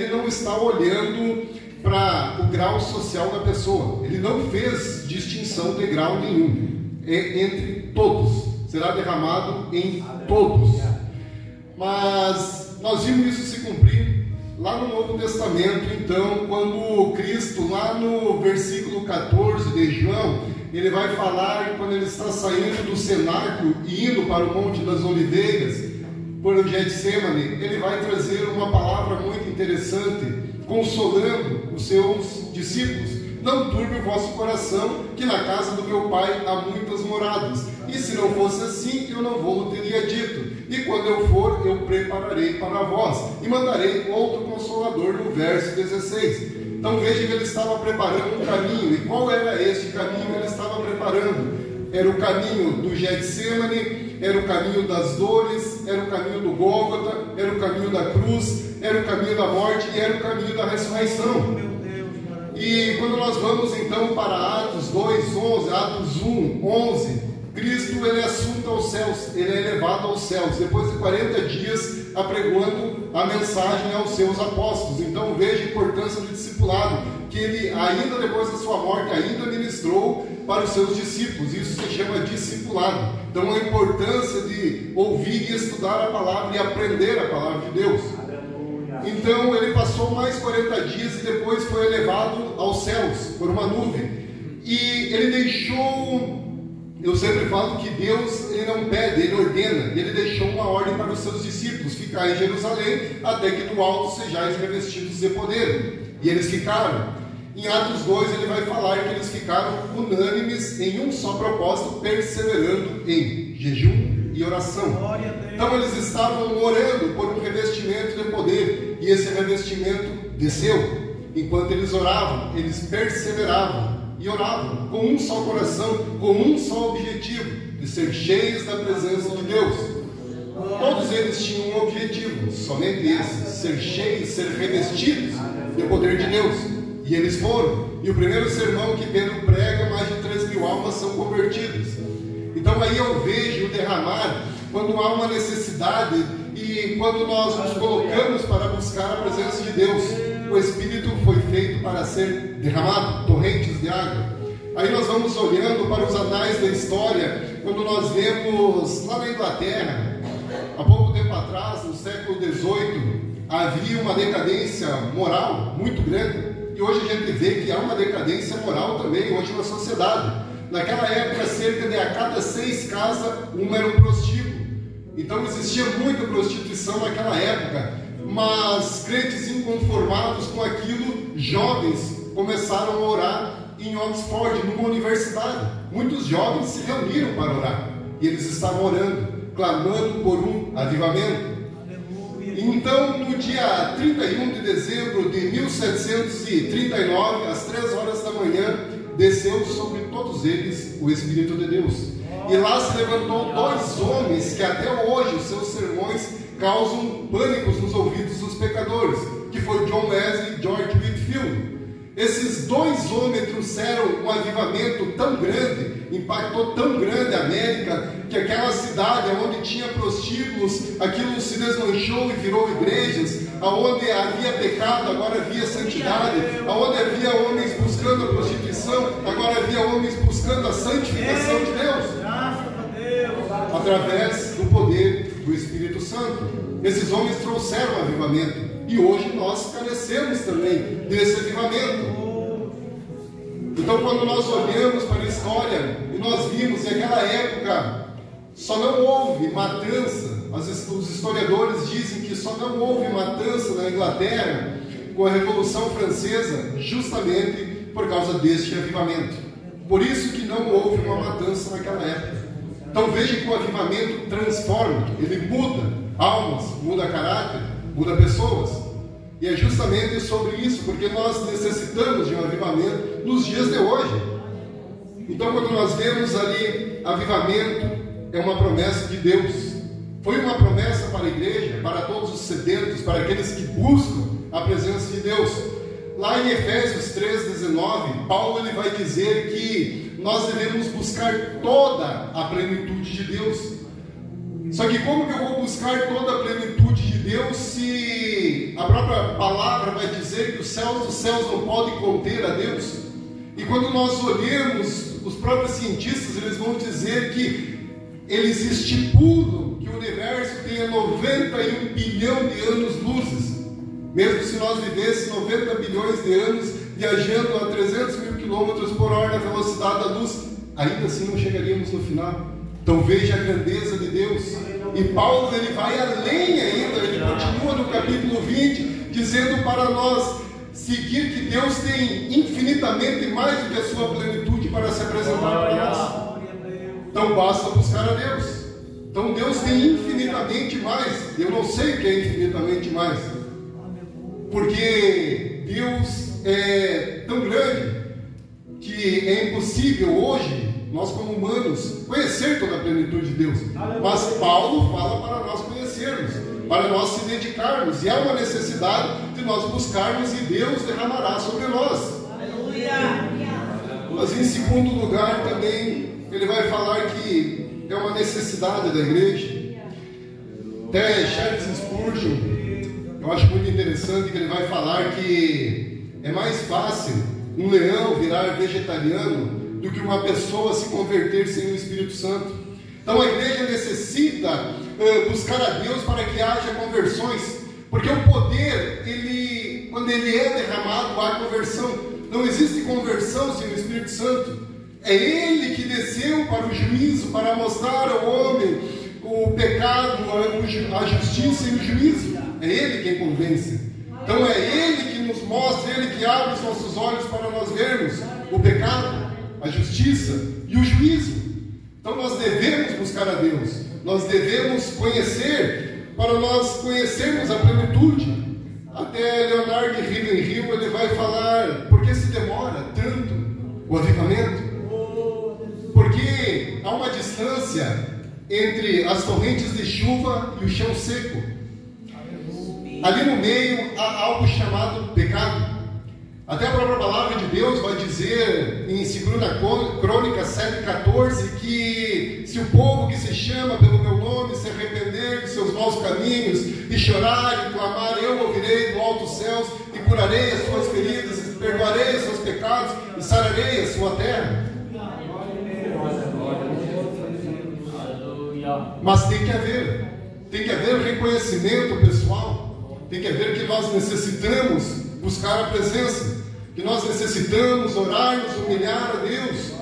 não está olhando para o grau social da pessoa. Ele não fez distinção de grau nenhum. É entre todos. Será derramado em todos. Mas nós vimos isso se cumprir lá no Novo Testamento. Então, quando Cristo, lá no versículo 14 de João, ele vai falar quando ele está saindo do cenáculo e indo para o Monte das Oliveiras, por Getsemane, ele vai trazer uma palavra muito interessante, consolando os seus discípulos. Não turbe o vosso coração, que na casa do meu pai há muitas moradas. E se não fosse assim, eu não vou teria dito. E quando eu for, eu prepararei para vós, e mandarei outro Consolador, no verso 16. Então veja que ele estava preparando um caminho. E qual era este caminho que ele estava preparando? Era o caminho do Getsemane, era o caminho das dores, era o caminho do Gólgota, era o caminho da cruz, era o caminho da morte e era o caminho da ressurreição. E quando nós vamos então para Atos 2:11, Atos 1:11, Cristo ele é assunto aos céus, ele é elevado aos céus, depois de 40 dias apregoando a mensagem aos seus apóstolos. Então veja a importância do discipulado, que ele ainda depois da sua morte ainda ministrou para os seus discípulos. Isso se chama discipulado. Então a importância de ouvir e estudar a palavra e aprender a palavra de Deus. Então ele passou mais 40 dias e depois foi elevado aos céus por uma nuvem. E ele deixou, eu sempre falo que Deus ele não pede, ele ordena. Ele deixou uma ordem para os seus discípulos, ficar em Jerusalém até que do alto sejais revestidos de poder. E eles ficaram. Em Atos 2 ele vai falar que eles ficaram unânimes em um só propósito, perseverando em jejum e oração. Então eles estavam orando por um revestimento de poder, e esse revestimento desceu. Enquanto eles oravam, eles perseveravam e oravam com um só coração, com um só objetivo, de ser cheios da presença de Deus. Todos eles tinham um objetivo, somente esse: ser cheios, ser revestidos do poder de Deus. E eles foram. E o primeiro sermão que Pedro prega, mais de 3.000 almas são convertidas. Então aí eu vejo o derramar, quando há uma necessidade e quando nós nos colocamos para buscar a presença de Deus, o Espírito foi feito para ser derramado, torrentes de água. Aí nós vamos olhando para os anais da história, quando nós vemos lá na Inglaterra, há pouco tempo atrás, no século XVIII, havia uma decadência moral muito grande. E hoje a gente vê que há uma decadência moral também hoje na sociedade. Naquela época, cerca de a cada 6 casas, uma era um prostíbulo. Então existia muita prostituição naquela época. Mas crentes inconformados com aquilo, jovens começaram a orar em Oxford, numa universidade. Muitos jovens se reuniram para orar. E eles estavam orando, clamando por um avivamento. Então, no dia 31 de dezembro de 1739, às 3 horas da manhã, desceu sobre todos eles o Espírito de Deus. E lá se levantou 2 homens que até hoje os seus sermões causam pânicos nos ouvidos dos pecadores, que foi John Wesley e George Whitefield. Esses 2 homens trouxeram um avivamento tão grande, impactou tão grande a América, que aquela cidade onde tinha prostíbulos, aquilo se desmanchou e virou igrejas. Aonde havia pecado, agora havia santidade. Aonde havia homens buscando a prostituição, agora havia homens buscando a santificação de Deus, através do poder do Espírito Santo. Esses homens trouxeram avivamento. E hoje nós carecemos também desse avivamento. Então, quando nós olhamos para a história e nós vimos que naquela época só não houve matança, os historiadores dizem que só não houve matança na Inglaterra com a Revolução Francesa, justamente por causa deste avivamento. Por isso que não houve uma matança naquela época. Então veja que o avivamento transforma, ele muda almas, muda caráter, muda pessoas. E é justamente sobre isso, porque nós necessitamos de um avivamento nos dias de hoje. Então, quando nós vemos ali avivamento, é uma promessa de Deus. Foi uma promessa para a igreja, para todos os sedentos, para aqueles que buscam a presença de Deus. Lá em Efésios 3:19, Paulo ele vai dizer que nós devemos buscar toda a plenitude de Deus. Só que como que eu vou buscar toda a plenitude de Deus se a própria palavra vai dizer que os céus dos céus não podem conter a Deus? E quando nós olhamos, os próprios cientistas eles vão dizer que eles estipulam que o universo tenha 91 bilhão de anos-luzes. Mesmo se nós vivêssemos 90 bilhões de anos viajando a 300 mil km por hora na velocidade da luz, ainda assim não chegaríamos no final. Então veja a grandeza de Deus. E Paulo, ele vai além ainda, ele continua no capítulo 20, dizendo para nós seguir que Deus tem infinitamente mais do que a sua plenitude para se apresentar para nós. Então basta buscar a Deus. Então Deus tem infinitamente mais. Eu não sei o que é infinitamente mais, porque Deus é tão grande que é impossível hoje nós como humanos conhecer toda a plenitude de Deus. Mas Paulo fala para nós conhecermos, para nós se dedicarmos, e há uma necessidade de nós buscarmos, e Deus derramará sobre nós. Mas em segundo lugar também ele vai falar que é uma necessidade da igreja. Até Charles Spurgeon, eu acho muito interessante que ele vai falar que é mais fácil um leão virar vegetariano do que uma pessoa se converter sem o Espírito Santo. Então a igreja necessita buscar a Deus para que haja conversões, porque o poder, quando ele é derramado, há conversão. Não existe conversão sem o Espírito Santo. É Ele que desceu para o juízo, para mostrar ao homem o pecado, a justiça e o juízo. É Ele quem convence. Então é Ele que nos mostra, Ele que abre os nossos olhos para nós vermos o pecado, a justiça e o juízo. Então nós devemos buscar a Deus, nós devemos conhecer, para nós conhecermos a plenitude. Até Leonard Ravenhill, ele vai falar, por que se demora tanto o avivamento? Porque há uma distância entre as torrentes de chuva e o chão seco. Ali no meio há algo chamado pecado. Até a própria palavra de Deus vai dizer em 2 Crônicas 7,14 que se o povo que se chama pelo meu nome se arrepender de seus maus caminhos e chorar e clamar, eu ouvirei do alto céus e curarei as suas feridas, perdoarei os seus pecados e sararei a sua terra. Mas tem que haver reconhecimento pessoal, tem que haver que nós necessitamos buscar a presença, que nós necessitamos orar, nos humilhar a Deus,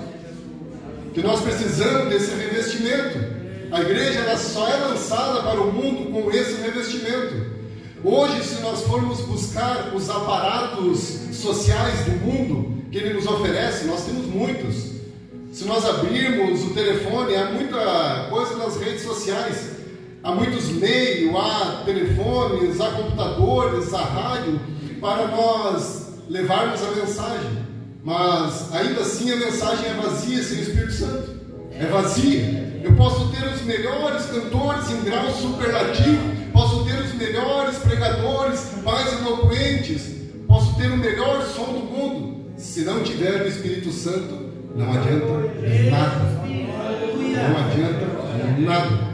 que nós precisamos desse revestimento. A igreja ela só é lançada para o mundo com esse revestimento. Hoje, se nós formos buscar os aparatos sociais do mundo que ele nos oferece, nós temos muitos. Se nós abrirmos o telefone, há muita coisa nas redes sociais, há muitos meios, há telefones, há computadores, há rádio, para nós levarmos a mensagem. Mas ainda assim a mensagem é vazia sem o Espírito Santo. É vazia. Eu posso ter os melhores cantores em grau superlativo, posso ter os melhores pregadores, mais eloquentes, posso ter o melhor som do mundo. Se não tiver o Espírito Santo, não adianta nada. Não adianta nada.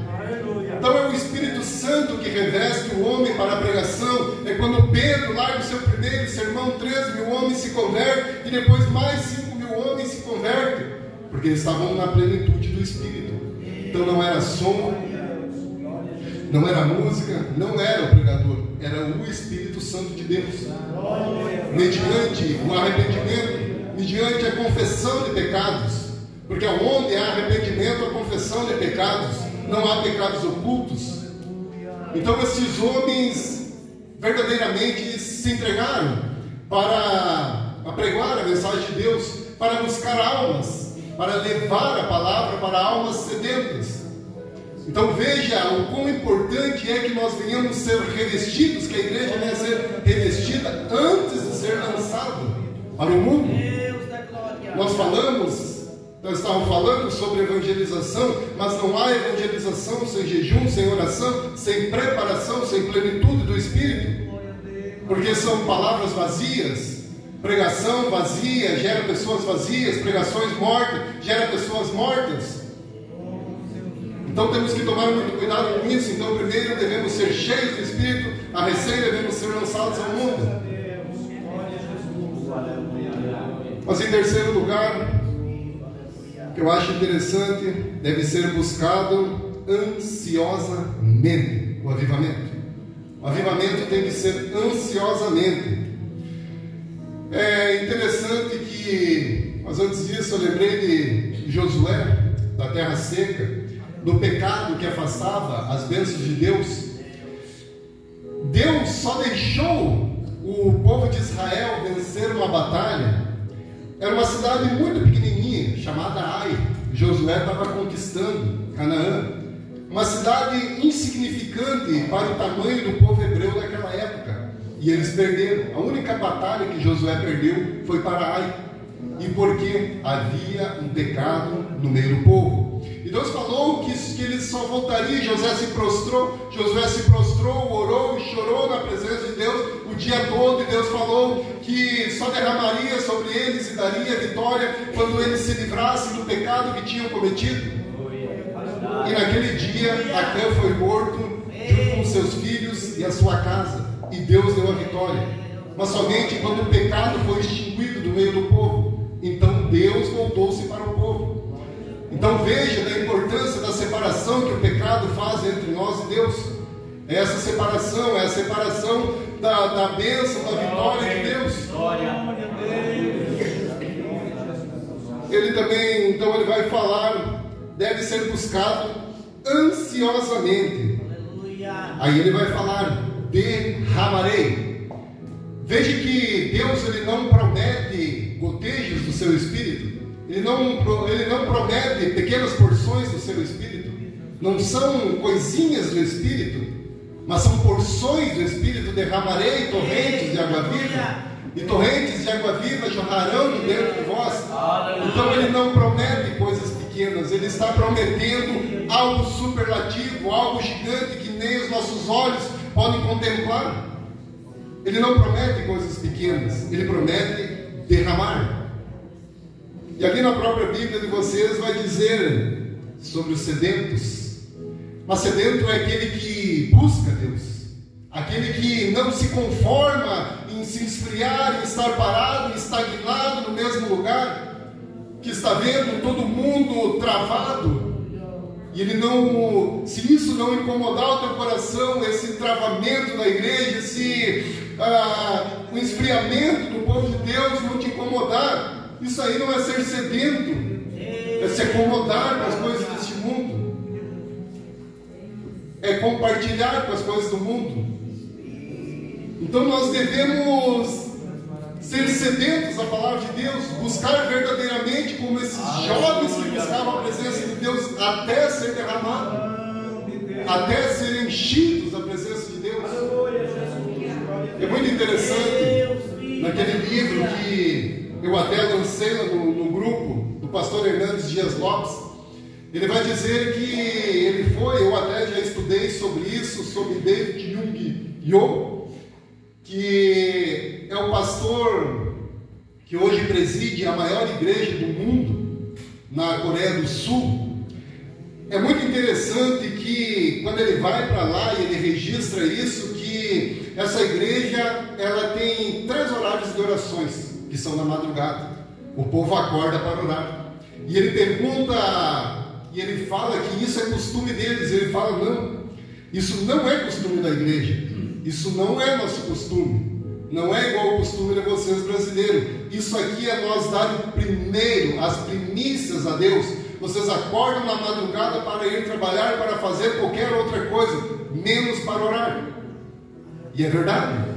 Então é o Espírito Santo que reveste o homem para a pregação. É quando Pedro larga o seu primeiro sermão, 3.000 homens se convertem, e depois mais 5.000 homens se convertem, porque eles estavam na plenitude do Espírito. Então não era som, não era música, não era o pregador, era o Espírito Santo de Deus, mediante o arrependimento, mediante a confissão de pecados, porque onde há arrependimento, a confissão de pecados, não há pecados ocultos. Então esses homens verdadeiramente se entregaram para apregoar a mensagem de Deus, para buscar almas, para levar a palavra para almas sedentas. Então veja o quão importante é que nós venhamos ser revestidos, que a igreja venha a ser revestida antes de ser lançada para o mundo. Nós estávamos falando sobre evangelização, mas não há evangelização sem jejum, sem oração, sem preparação, sem plenitude do Espírito, porque são palavras vazias. Pregação vazia gera pessoas vazias, pregações mortas gera pessoas mortas. Então temos que tomar muito cuidado com isso. Então primeiro devemos ser cheios do Espírito, a recém devemos ser lançados ao mundo. Mas em terceiro lugar, que eu acho interessante, deve ser buscado ansiosamente o avivamento. O avivamento tem que ser ansiosamente. É interessante que, mas antes disso eu lembrei de Josué, da terra seca, do pecado que afastava as bênçãos de Deus. Deus só deixou o povo de Israel vencer uma batalha. Era uma cidade muito pequenininha, chamada Ai. Josué estava conquistando Canaã. Uma cidade insignificante para o tamanho do povo hebreu daquela época. E eles perderam. A única batalha que Josué perdeu foi para Ai. E porque havia um pecado no meio do povo. E Deus falou que ele só voltaria. Josué se prostrou, orou e chorou na presença de Deus o dia todo. E Deus falou que só derramaria sobre eles e daria vitória quando eles se livrassem do pecado que tinham cometido. E naquele dia Acã foi morto junto com seus filhos e a sua casa. E Deus deu a vitória. Mas somente quando o pecado foi extinguido do meio do povo, então Deus voltou-se para o povo. Então veja da importância da separação que o pecado faz entre nós e Deus. Essa separação é a separação da bênção, da vitória de Deus. Ele também, então ele vai falar, deve ser buscado ansiosamente. Aí ele vai falar, derramarei. Veja que Deus ele não promete gotejos do seu Espírito. Ele não promete pequenas porções do seu Espírito. Não são coisinhas do Espírito, mas são porções do Espírito. Derramarei torrentes de água viva, e torrentes de água viva jorrarão de dentro de vós. Então ele não promete coisas pequenas. Ele está prometendo algo superlativo, algo gigante que nem os nossos olhos podem contemplar. Ele não promete coisas pequenas. Ele promete derramar. E aqui na própria Bíblia de vocês vai dizer sobre os sedentos. Mas sedento é aquele que busca Deus, aquele que não se conforma em se esfriar, em estar parado, estagnado no mesmo lugar, que está vendo todo mundo travado. E ele não, se isso não incomodar o teu coração, esse travamento da igreja, o esfriamento do povo de Deus não te incomodar, isso aí não é ser sedento, é se acomodar com as coisas deste mundo, é compartilhar com as coisas do mundo. Então nós devemos ser sedentos da palavra de Deus, buscar verdadeiramente como esses jovens que buscavam a presença de Deus até ser derramado, até serem enchidos da presença de Deus. É muito interessante naquele livro que eu até lancei no grupo do pastor Hernandes Dias Lopes. Ele vai dizer que ele foi, eu até já estudei sobre isso, sobre David Jung-Yo, que é o pastor que hoje preside a maior igreja do mundo, na Coreia do Sul. É muito interessante que quando ele vai para lá e ele registra isso, que essa igreja ela tem 3 horários de orações, que são na madrugada. O povo acorda para orar. E ele pergunta, e ele fala que isso é costume deles. Ele fala, não, isso não é costume da igreja. Isso não é nosso costume. Não é igual o costume de vocês brasileiros. Isso aqui é nós dar primeiro as primícias a Deus. Vocês acordam na madrugada para ir trabalhar, para fazer qualquer outra coisa, menos para orar. E é verdade.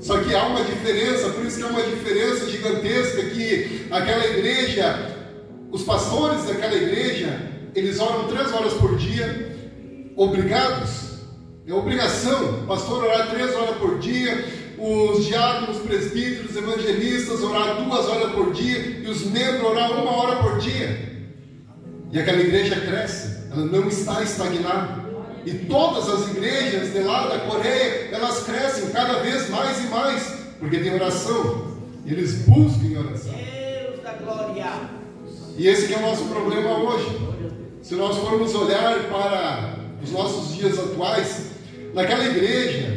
Só que há uma diferença, por isso que há uma diferença gigantesca, que aquela igreja, os pastores daquela igreja, eles oram 3 horas por dia, obrigados. É obrigação, o pastor orar 3 horas por dia, os diáconos, presbíteros, evangelistas orar 2 horas por dia, e os membros orar 1 hora por dia. E aquela igreja cresce, ela não está estagnada. E todas as igrejas de lá da Coreia, elas crescem cada vez mais e mais, porque tem oração, eles buscam oração. Deus da glória. E esse que é o nosso problema hoje. Se nós formos olhar para os nossos dias atuais, naquela igreja,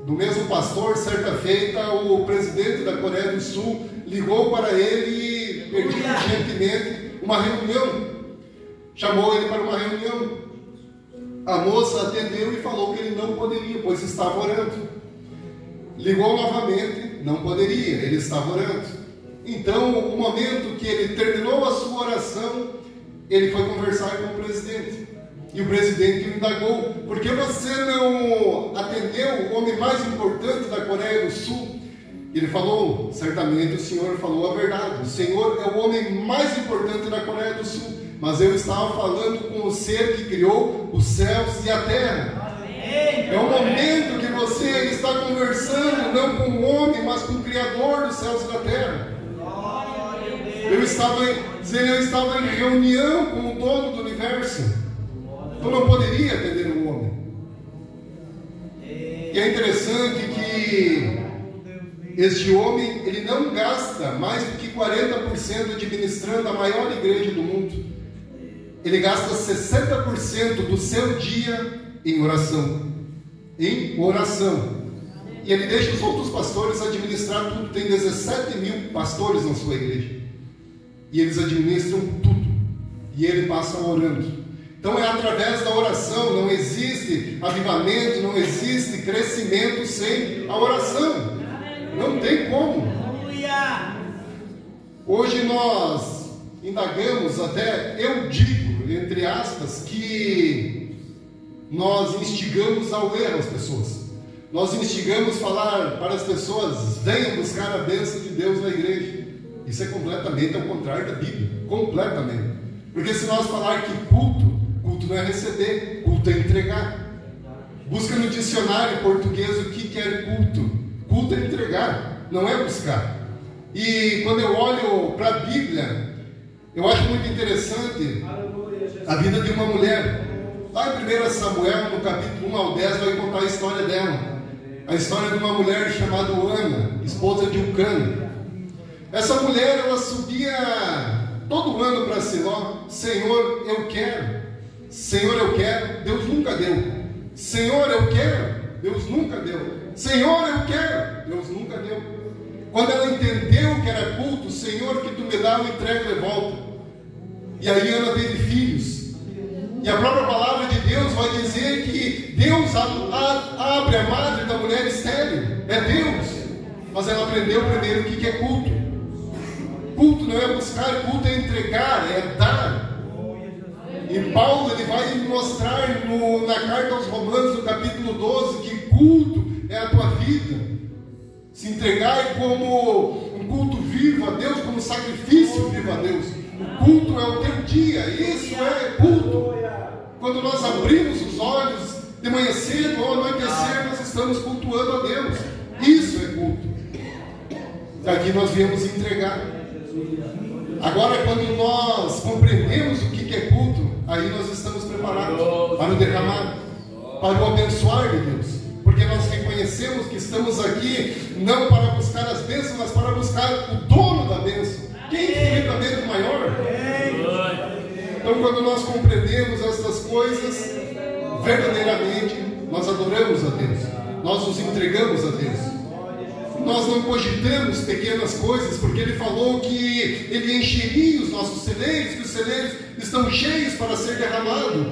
do mesmo pastor, certa feita, o presidente da Coreia do Sul ligou para ele e pediu urgentemente uma reunião. Chamou ele para uma reunião. A moça atendeu e falou que ele não poderia, pois estava orando. Ligou novamente, não poderia, ele estava orando. Então, o momento que ele terminou a sua oração, ele foi conversar com o presidente. E o presidente o indagou: por que você não atendeu o homem mais importante da Coreia do Sul? Ele falou: certamente o senhor falou a verdade. O senhor é o homem mais importante da Coreia do Sul. Mas eu estava falando com o ser que criou os céus e a terra. É o momento que você está conversando não com o homem, mas com o Criador dos céus e da terra. Eu estava em reunião com o dono do universo. Eu não poderia atender o homem. E é interessante que este homem, ele não gasta mais do que 40% administrando a maior igreja do mundo. Ele gasta 60% do seu dia em oração. Em oração. E ele deixa os outros pastores administrar tudo. Tem 17 mil pastores na sua igreja. E eles administram tudo. E ele passa orando. Então é através da oração. Não existe avivamento, não existe crescimento sem a oração. Não tem como. Hoje nós indagamos, até eu digo, entre aspas, que nós instigamos ao erro as pessoas. Nós instigamos falar para as pessoas: venham buscar a bênção de Deus na igreja. Isso é completamente ao contrário da Bíblia. Completamente. Porque se nós falar que culto não é receber, culto é entregar. Busca no dicionário português o que é culto. Culto é entregar, não é buscar. E quando eu olho para a Bíblia, eu acho muito interessante a vida de uma mulher. Lá em 1 Samuel, no capítulo 1 ao 10, vai contar a história dela. A história de uma mulher chamada Ana, esposa de Eucana. Essa mulher, ela subia todo ano para Siló: Senhor, eu quero. Senhor, eu quero. Deus nunca deu. Senhor, eu quero. Deus nunca deu. Senhor, eu quero. Deus nunca deu. Quando ela entendeu que era culto: Senhor, que tu me dá, eu entrego de volta. E aí Ana teve filhos. E a própria palavra de Deus vai dizer que Deus abre a madre da mulher estéril. É Deus. Mas ela aprendeu primeiro o que é culto. Culto não é buscar, culto é entregar, é dar. E Paulo, ele vai mostrar na carta aos Romanos, no capítulo 12, que culto é a tua vida. Se entregar como um culto vivo a Deus, como sacrifício vivo a Deus. O culto é o teu dia, isso é culto. Quando nós abrimos os olhos de manhã cedo ou anoitecer, nós estamos cultuando a Deus. Isso é culto. Aqui nós viemos entregar. Agora, quando nós compreendemos o que é culto, aí nós estamos preparados para o derramar, para o abençoar de Deus. Porque nós reconhecemos que estamos aqui não para buscar as bênçãos, mas para buscar o dono da bênção, que é infinitamente maior. Então, quando nós compreendemos estas coisas, verdadeiramente nós adoramos a Deus, nós nos entregamos a Deus. Nós não cogitamos pequenas coisas, porque Ele falou que Ele encheria os nossos celeiros, que os celeiros estão cheios para ser derramado,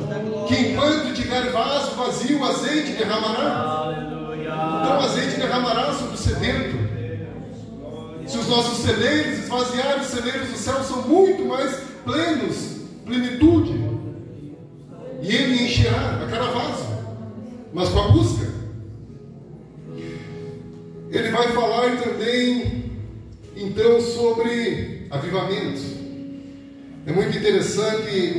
que enquanto tiver vaso vazio, o azeite derramará. Então o azeite derramará sobre o sedento. Se os nossos celeiros esvaziarem, os celeiros do céu são muito mais plenos, plenitude, e Ele encherá a cada vaso, mas com a busca. Ele vai falar também, então, sobre avivamento. É muito interessante,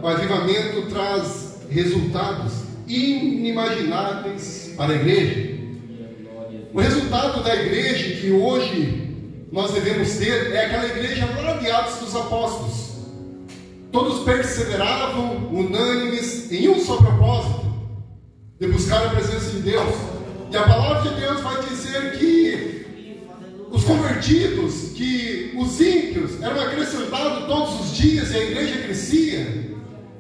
o avivamento traz resultados inimagináveis para a igreja. O resultado da igreja que hoje nós devemos ter é aquela igreja lá de Atos dos Apóstolos. Todos perseveravam, unânimes, em um só propósito, de buscar a presença de Deus. E a palavra de Deus vai dizer que os convertidos, que os ímpios eram acrescentados todos os dias e a igreja crescia.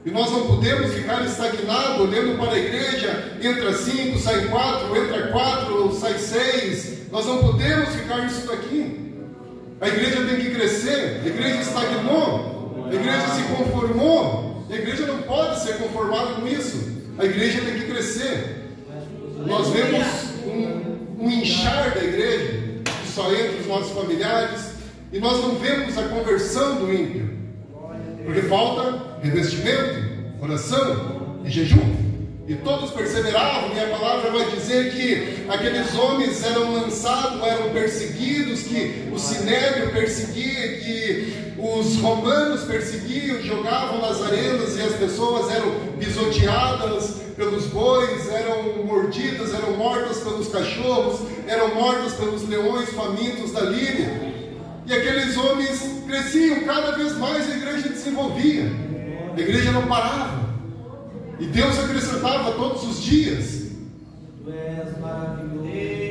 E nós não podemos ficar estagnados olhando para a igreja: entra 5, sai 4, entra 4, sai 6. Nós não podemos ficar nisso daqui. A igreja tem que crescer. A igreja estagnou, a igreja se conformou. A igreja não pode ser conformada com isso. A igreja tem que crescer. Nós vemos um inchar da igreja, que só entra os nossos familiares, e nós não vemos a conversão do ímpio, porque falta revestimento, oração e jejum. E todos perseveravam, e a palavra vai dizer que aqueles homens eram lançados, eram perseguidos, que o sinédrio perseguia, que os romanos perseguiam, jogavam nas arenas e as pessoas eram pisoteadas pelos bois, eram mordidas, eram mortas pelos cachorros, eram mortas pelos leões famintos da Líbia. E aqueles homens cresciam cada vez mais, a igreja desenvolvia, a igreja não parava. E Deus acrescentava todos os dias.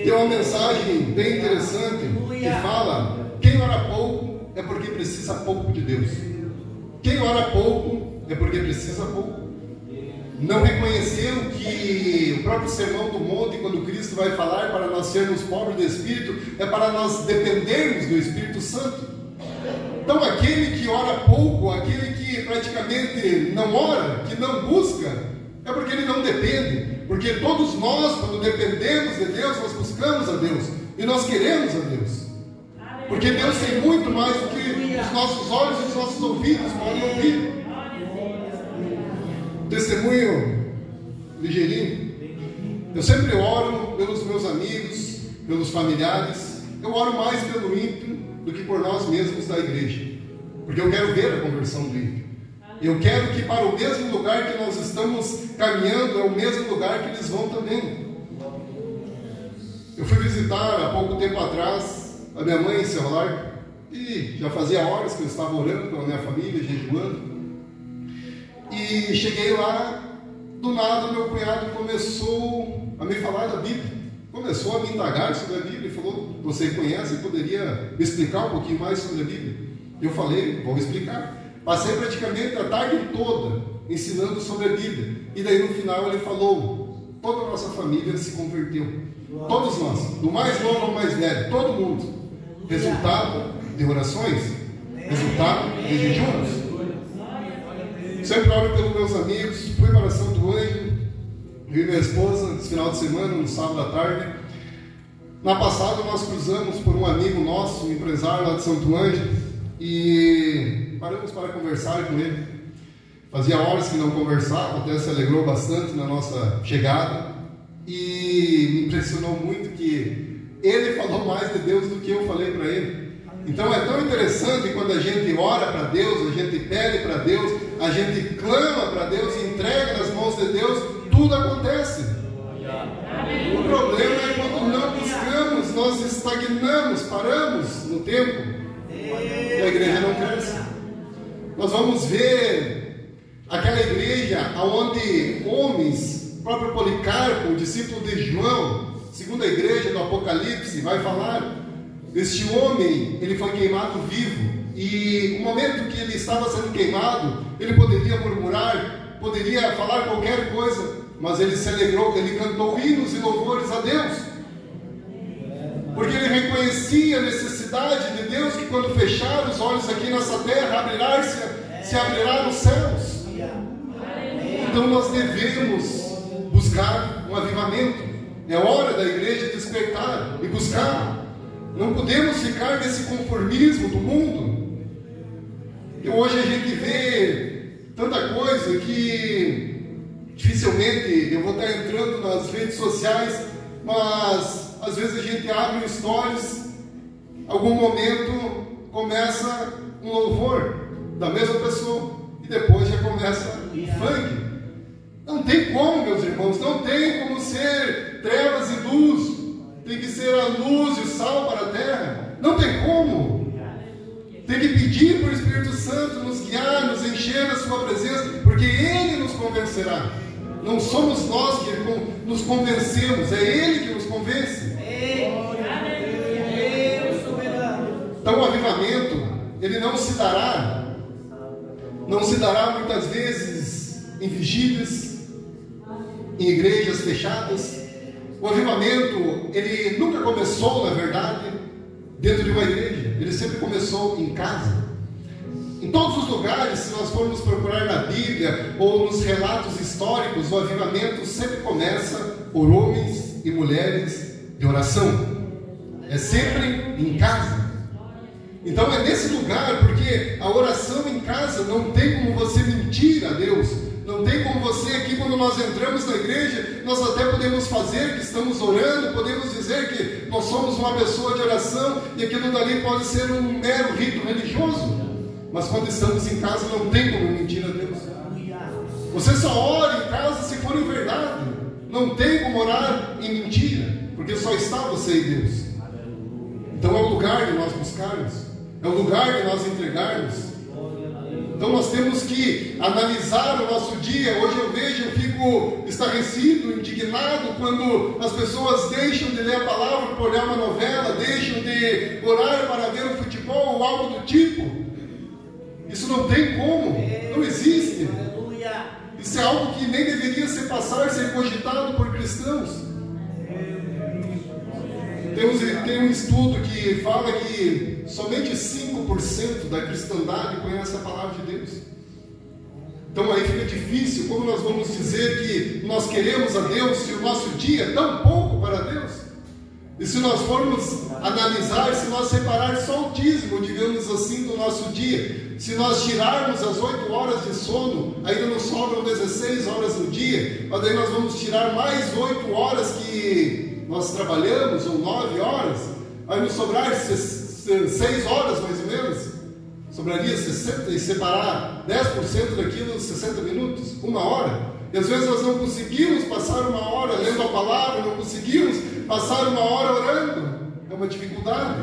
Tem uma mensagem bem interessante que fala: quem ora pouco é porque precisa pouco de Deus. Quem ora pouco é porque precisa pouco. Não reconheceram que o próprio Sermão do Monte, quando Cristo vai falar para nós sermos pobres de Espírito, é para nós dependermos do Espírito Santo. Então aquele que ora pouco, aquele que praticamente não ora, que não busca, é porque ele não depende. Porque todos nós, quando dependemos de Deus, nós buscamos a Deus e nós queremos a Deus. Porque Deus tem muito mais do que os nossos olhos e os nossos ouvidos podem ouvir. Testemunho ligeirinho. Eu sempre oro pelos meus amigos, pelos familiares. Eu oro mais pelo ímpio do que por nós mesmos da igreja, porque eu quero ver a conversão do ímpio. Eu quero que para o mesmo lugar que nós estamos caminhando é o mesmo lugar que eles vão também. Eu fui visitar há pouco tempo atrás a minha mãe em Seu Lar, e já fazia horas que eu estava orando pela minha família, jejuando, e cheguei lá, do nada meu cunhado começou a me falar da Bíblia. Começou a me indagar sobre a Bíblia e falou: você conhece? Poderia me explicar um pouquinho mais sobre a Bíblia? Eu falei: vou explicar. Passei praticamente a tarde toda ensinando sobre a Bíblia. E daí no final ele falou: toda a nossa família se converteu. Todos nós, do mais novo ao mais velho, todo mundo. Resultado de orações, resultado de jejuns. Sempre oro pelos meus amigos. Fui para Santo Ângelo, vi minha esposa esse final de semana, no sábado à tarde. Na passada nós cruzamos por um amigo nosso, um empresário lá de Santo Ângelo, e paramos para conversar com ele. Fazia horas que não conversava, até se alegrou bastante na nossa chegada, e me impressionou muito que ele falou mais de Deus do que eu falei para ele. Então é tão interessante quando a gente ora para Deus, a gente pede para Deus, a gente clama para Deus, entrega nas mãos de Deus, tudo acontece. O problema é quando não buscamos, nós estagnamos, paramos no tempo e a igreja não cresce. Nós vamos ver aquela igreja onde homens, o próprio Policarpo, o discípulo de João, segunda igreja do Apocalipse, vai falar. Este homem, ele foi queimado vivo, e no momento que ele estava sendo queimado, ele poderia murmurar, poderia falar qualquer coisa, mas ele se alegrou, ele cantou hinos e louvores a Deus, porque ele reconhecia a necessidade de Deus, que quando fechar os olhos aqui nessa terra, se abrirá nos céus. Então nós devemos buscar um avivamento. É hora da igreja despertar e buscar. Não podemos ficar nesse conformismo do mundo. E hoje a gente vê tanta coisa que dificilmente eu vou estar entrando nas redes sociais, mas às vezes a gente abre stories, algum momento começa um louvor da mesma pessoa e depois já começa um funk. Não tem como, meus irmãos, não tem como ser trevas e luz. Tem que ser a luz e o sal para a terra. Não tem como. Tem que pedir para o Espírito Santo nos guiar, nos encher da sua presença, porque Ele nos convencerá. Não somos nós que nos convencemos, é Ele que nos convence. Então o avivamento, ele não se dará muitas vezes em vigílias, em igrejas fechadas. O avivamento, ele nunca começou, na verdade, dentro de uma igreja. Ele sempre começou em casa. Em todos os lugares, se nós formos procurar na Bíblia ou nos relatos históricos, o avivamento sempre começa por homens e mulheres de oração. É sempre em casa. Então é nesse lugar, porque a oração em casa não tem como você mentir a Deus. Não tem como você aqui, quando nós entramos na igreja, nós até podemos fazer que estamos orando, podemos dizer que nós somos uma pessoa de oração, e aquilo dali pode ser um mero rito religioso. Mas quando estamos em casa, não tem como mentir a Deus. Você só ora em casa se for em verdade. Não tem como orar em mentira, porque só está você e Deus. Então é o lugar de nós buscarmos, é o lugar de nós entregarmos. Então nós temos que analisar o nosso dia. Hoje eu vejo, eu fico estarrecido, indignado, quando as pessoas deixam de ler a palavra para olhar uma novela, deixam de orar para ver um futebol ou algo do tipo. Isso não tem como, não existe. Isso é algo que nem deveria ser cogitado por cristãos. Tem um estudo que fala que somente 5% da cristandade conhece a palavra de Deus. Então aí fica difícil, como nós vamos dizer que nós queremos a Deus se o nosso dia é tão pouco para Deus? E se nós formos analisar, se nós separar só o dízimo, digamos assim, do nosso dia, se nós tirarmos as 8 horas de sono, ainda nos sobram 16 horas no dia, mas daí nós vamos tirar mais 8 horas que nós trabalhamos, ou 9 horas, vai nos sobrar 6 horas mais ou menos, sobraria 60, e separar 10% daquilo, 60 minutos, 1 hora. E às vezes nós não conseguimos passar 1 hora lendo a palavra, não conseguimos passar 1 hora orando, é uma dificuldade.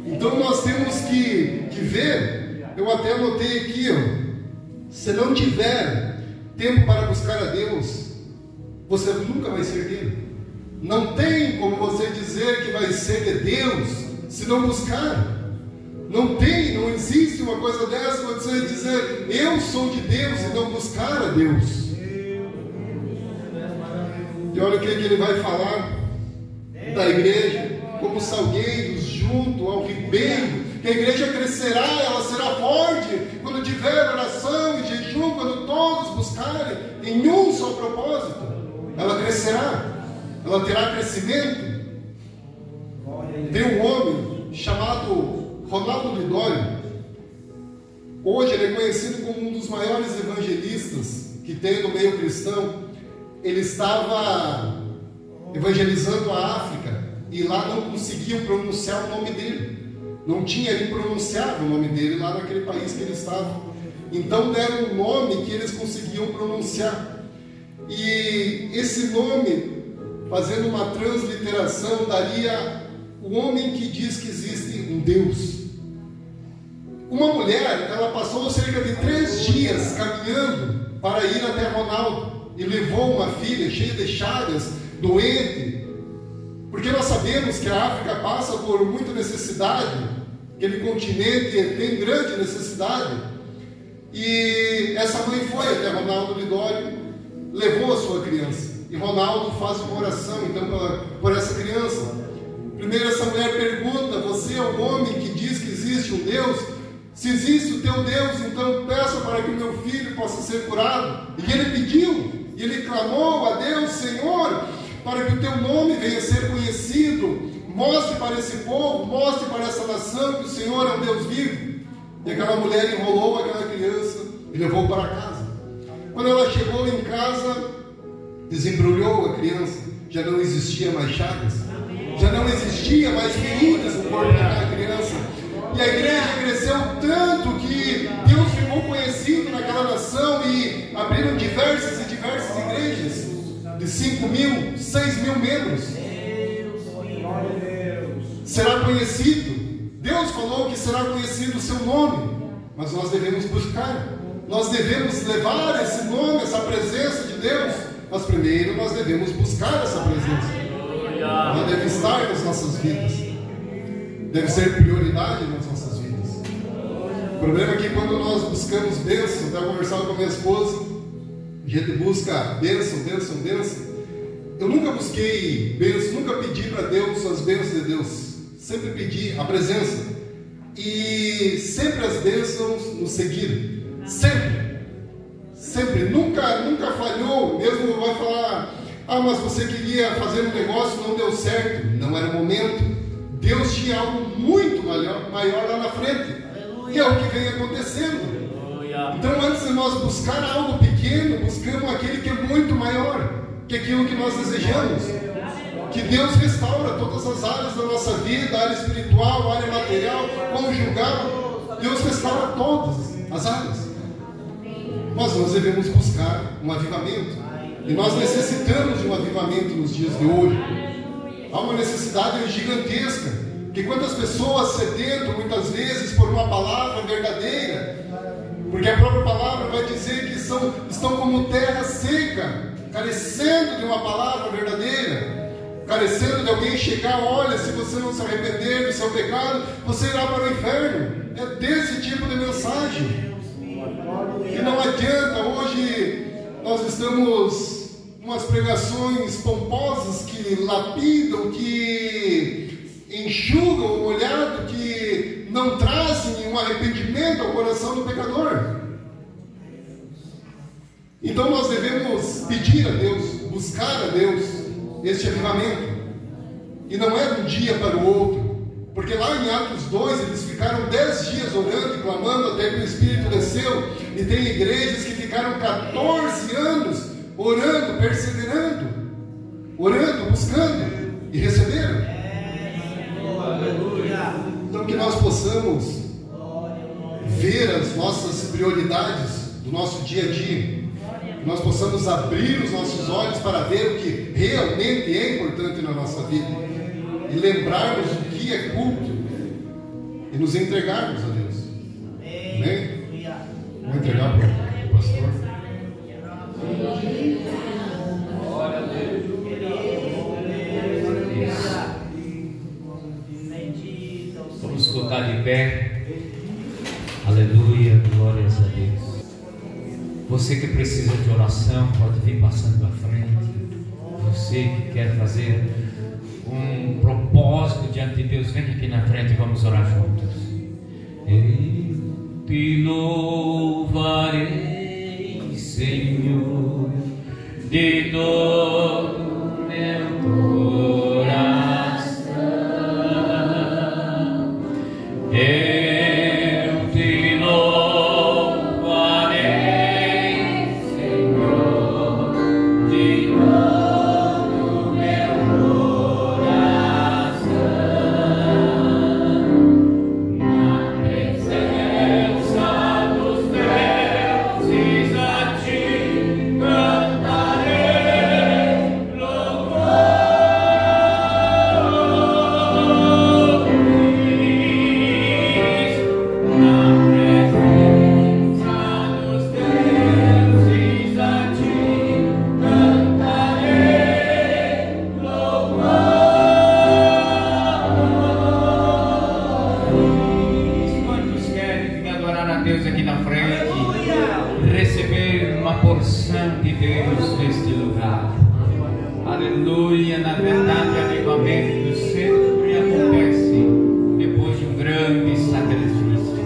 Então nós temos que ver, eu até anotei aqui, se não tiver tempo para buscar a Deus, você nunca vai ser dele. Não tem como você dizer que vai ser de Deus se não buscar. Não existe uma coisa dessa, você dizer eu sou de Deus e não buscar a Deus. E olha o que ele vai falar da igreja, como salgueiros junto ao ribeiro, que a igreja crescerá, ela será forte quando tiver oração e jejum, quando todos buscarem em um só propósito, ela crescerá, ela terá crescimento. Tem um homem chamado Ronaldo Lidório. Hoje ele é conhecido como um dos maiores evangelistas que tem no meio cristão. Ele estava evangelizando a África e lá não conseguiam pronunciar o nome dele. Não tinha impronunciável o nome dele lá naquele país que ele estava. Então deram um nome que eles conseguiam pronunciar. E esse nome, fazendo uma transliteração, daria o homem que diz que existe um Deus. Uma mulher, ela passou cerca de 3 dias caminhando para ir até Ronaldo e levou uma filha cheia de chagas, doente, porque nós sabemos que a África passa por muita necessidade, aquele continente tem grande necessidade, e essa mãe foi até Ronaldo Lidório, levou a sua criança, e Ronaldo faz uma oração então por essa criança. Primeiro essa mulher pergunta: você é o homem que diz que existe um Deus? Se existe o teu Deus, então peça para que o meu filho possa ser curado. E ele pediu, e ele clamou a Deus: Senhor, para que o teu nome venha a ser conhecido, mostre para esse povo, mostre para essa nação que o Senhor é um Deus vivo. E aquela mulher enrolou aquela criança e levou para casa. Quando ela chegou em casa, desembrulhou a criança, já não existia mais chagas, já não existia mais feridas no corpo daquela criança. E a igreja cresceu tanto que Deus ficou conhecido naquela nação e abriram diversas e diversas igrejas de 5.000, 6.000 membros. Será conhecido. Deus falou que será conhecido o seu nome, mas nós devemos buscar. Nós devemos levar esse nome, essa presença de Deus, mas primeiro nós devemos buscar essa presença. Ela deve estar nas nossas vidas, deve ser prioridade nas nossas vidas. O problema é que quando nós buscamos bênção, eu estava conversando com a minha esposa, a gente busca bênção, bênção, bênção. Eu nunca busquei bênção, nunca pedi para Deus as bênçãos de Deus, sempre pedi a presença, e sempre as bênçãos nos seguiram, sempre, nunca falhou. Mesmo vai falar: ah, mas você queria fazer um negócio, não deu certo, não era o momento. Deus tinha algo muito maior lá na frente. E é o que vem acontecendo. Então, antes de nós buscar algo pequeno, buscamos aquele que é muito maior que aquilo que nós desejamos. Que Deus restaura todas as áreas da nossa vida, área espiritual, área material, conjugal. Deus restaura todas as áreas. Mas nós devemos buscar um avivamento. E nós necessitamos de um avivamento nos dias de hoje. Há uma necessidade gigantesca. Que quantas pessoas sedentam muitas vezes por uma palavra verdadeira, porque a própria palavra vai dizer que estão como terra seca, carecendo de uma palavra verdadeira, carecendo de alguém chegar, olha, se você não se arrepender do seu pecado, você irá para o inferno. É desse tipo de mensagem. E não adianta, hoje nós estamos com umas pregações pomposas que lapidam, que enxugam o molhado, que não trazem um arrependimento ao coração do pecador. Então nós devemos pedir a Deus, buscar a Deus este avivamento. E não é de um dia para o outro. Porque lá em Atos 2 eles ficaram 10 dias orando e clamando até que o Espírito desceu. E tem igrejas que ficaram 14 anos orando, perseverando, orando, buscando e receberam. Então que nós possamos ver as nossas prioridades do nosso dia a dia. Que nós possamos abrir os nossos olhos para ver o que realmente é importante na nossa vida. E lembrarmos o que é culto. E nos entregarmos a Deus. Amém? Vamos entregar para o pastor. Glória a Deus. Vamos colocar de pé. Aleluia, glórias a Deus. Você que precisa de oração, pode vir passando à frente. Você que quer fazer um propósito diante de Deus, vem aqui na frente e vamos orar juntos. Eu te louvarei, Senhor, de todo meu coração. Eu te louvarei, Senhor, de todo meu coração. Na presença dos deuses a ti cantarei louvores. Na presença dos deuses a ti cantarei louvores. Quantos querem me adorar a Deus aqui na frente? Receber uma porção de Deus neste lugar. Aleluia. Na verdade, avivamento sempre acontece depois de um grande sacrifício.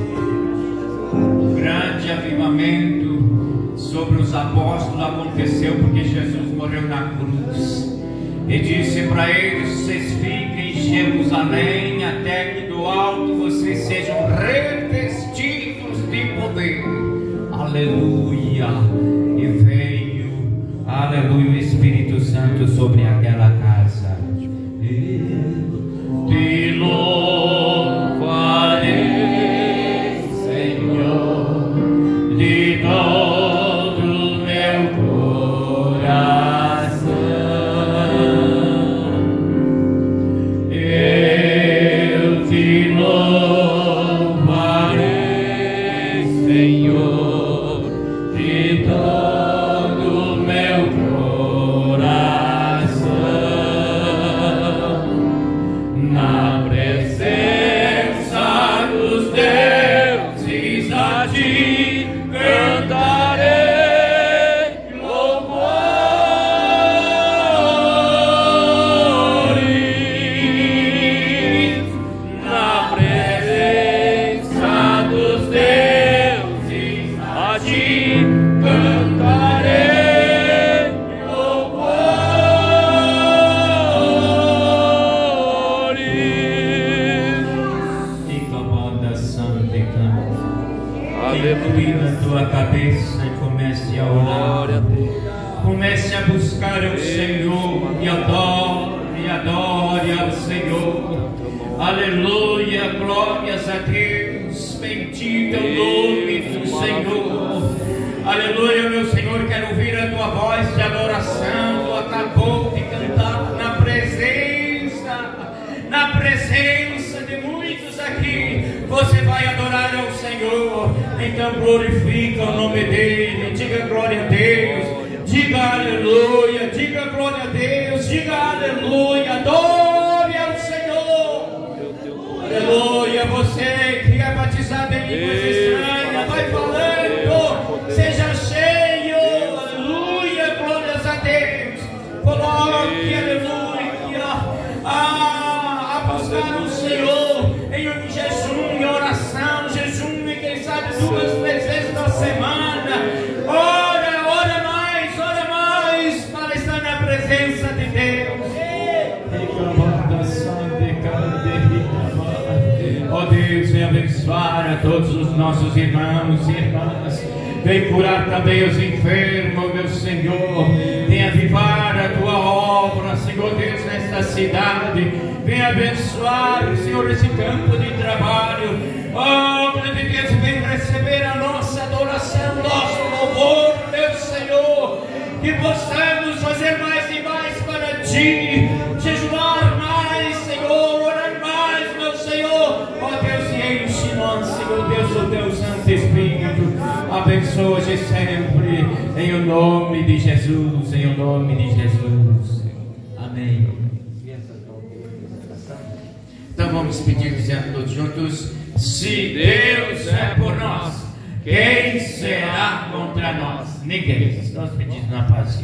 O grande avivamento sobre os apóstolos aconteceu porque Jesus morreu na cruz e disse para eles: vocês fiquem em Jerusalém até que do alto vocês sejam revestidos de poder. Aleluia. E veio, aleluia, o Espírito Santo sobre aquela casa. Eu te louvarei, Senhor, de todo meu coração. Eu te louvarei, Senhor, de todo meu coração. Glória ao Senhor. Aleluia, glórias a Deus. Bendito é o nome do Senhor. Aleluia, meu Senhor, quero ouvir a tua voz de adoração. Tu acabou de cantar na presença de muitos aqui. Você vai adorar ao Senhor. Então glorifica o nome dele. Diga glória a Deus. Diga aleluia. Diga glória a Deus. Diga aleluia. Adore ao Senhor. Aleluia. Você que é batizado em línguas estranhas, vai falando. Seja cheio. Aleluia. Glórias a Deus. Coloque, aleluia, a buscar o Senhor em um jejum e oração. Jejum e quem sabe 2, 3 vezes na semana. Ora mais para estar na presença de Deus. Ó Deus, vem abençoar a todos os nossos irmãos e irmãs. Vem curar também os enfermos, meu Senhor. Vem avivar a tua obra, Senhor Deus, nesta cidade. Vem abençoar, Senhor, esse campo de trabalho. Oh, grande Deus, vem receber a nossa adoração, nosso louvor, meu Senhor. Que possamos fazer mais e mais para ti. Jejuar mais, Senhor. Orar mais, meu Senhor. Ó Deus, enche-nos, Senhor Deus, o teu Santo Espírito. Abençoa-te sempre, em o nome de Jesus, em o nome de Jesus. Amém. Então vamos pedir, dizendo todos juntos: se Deus é por nós, quem será contra nós? Ninguém. Nós pedimos na paz.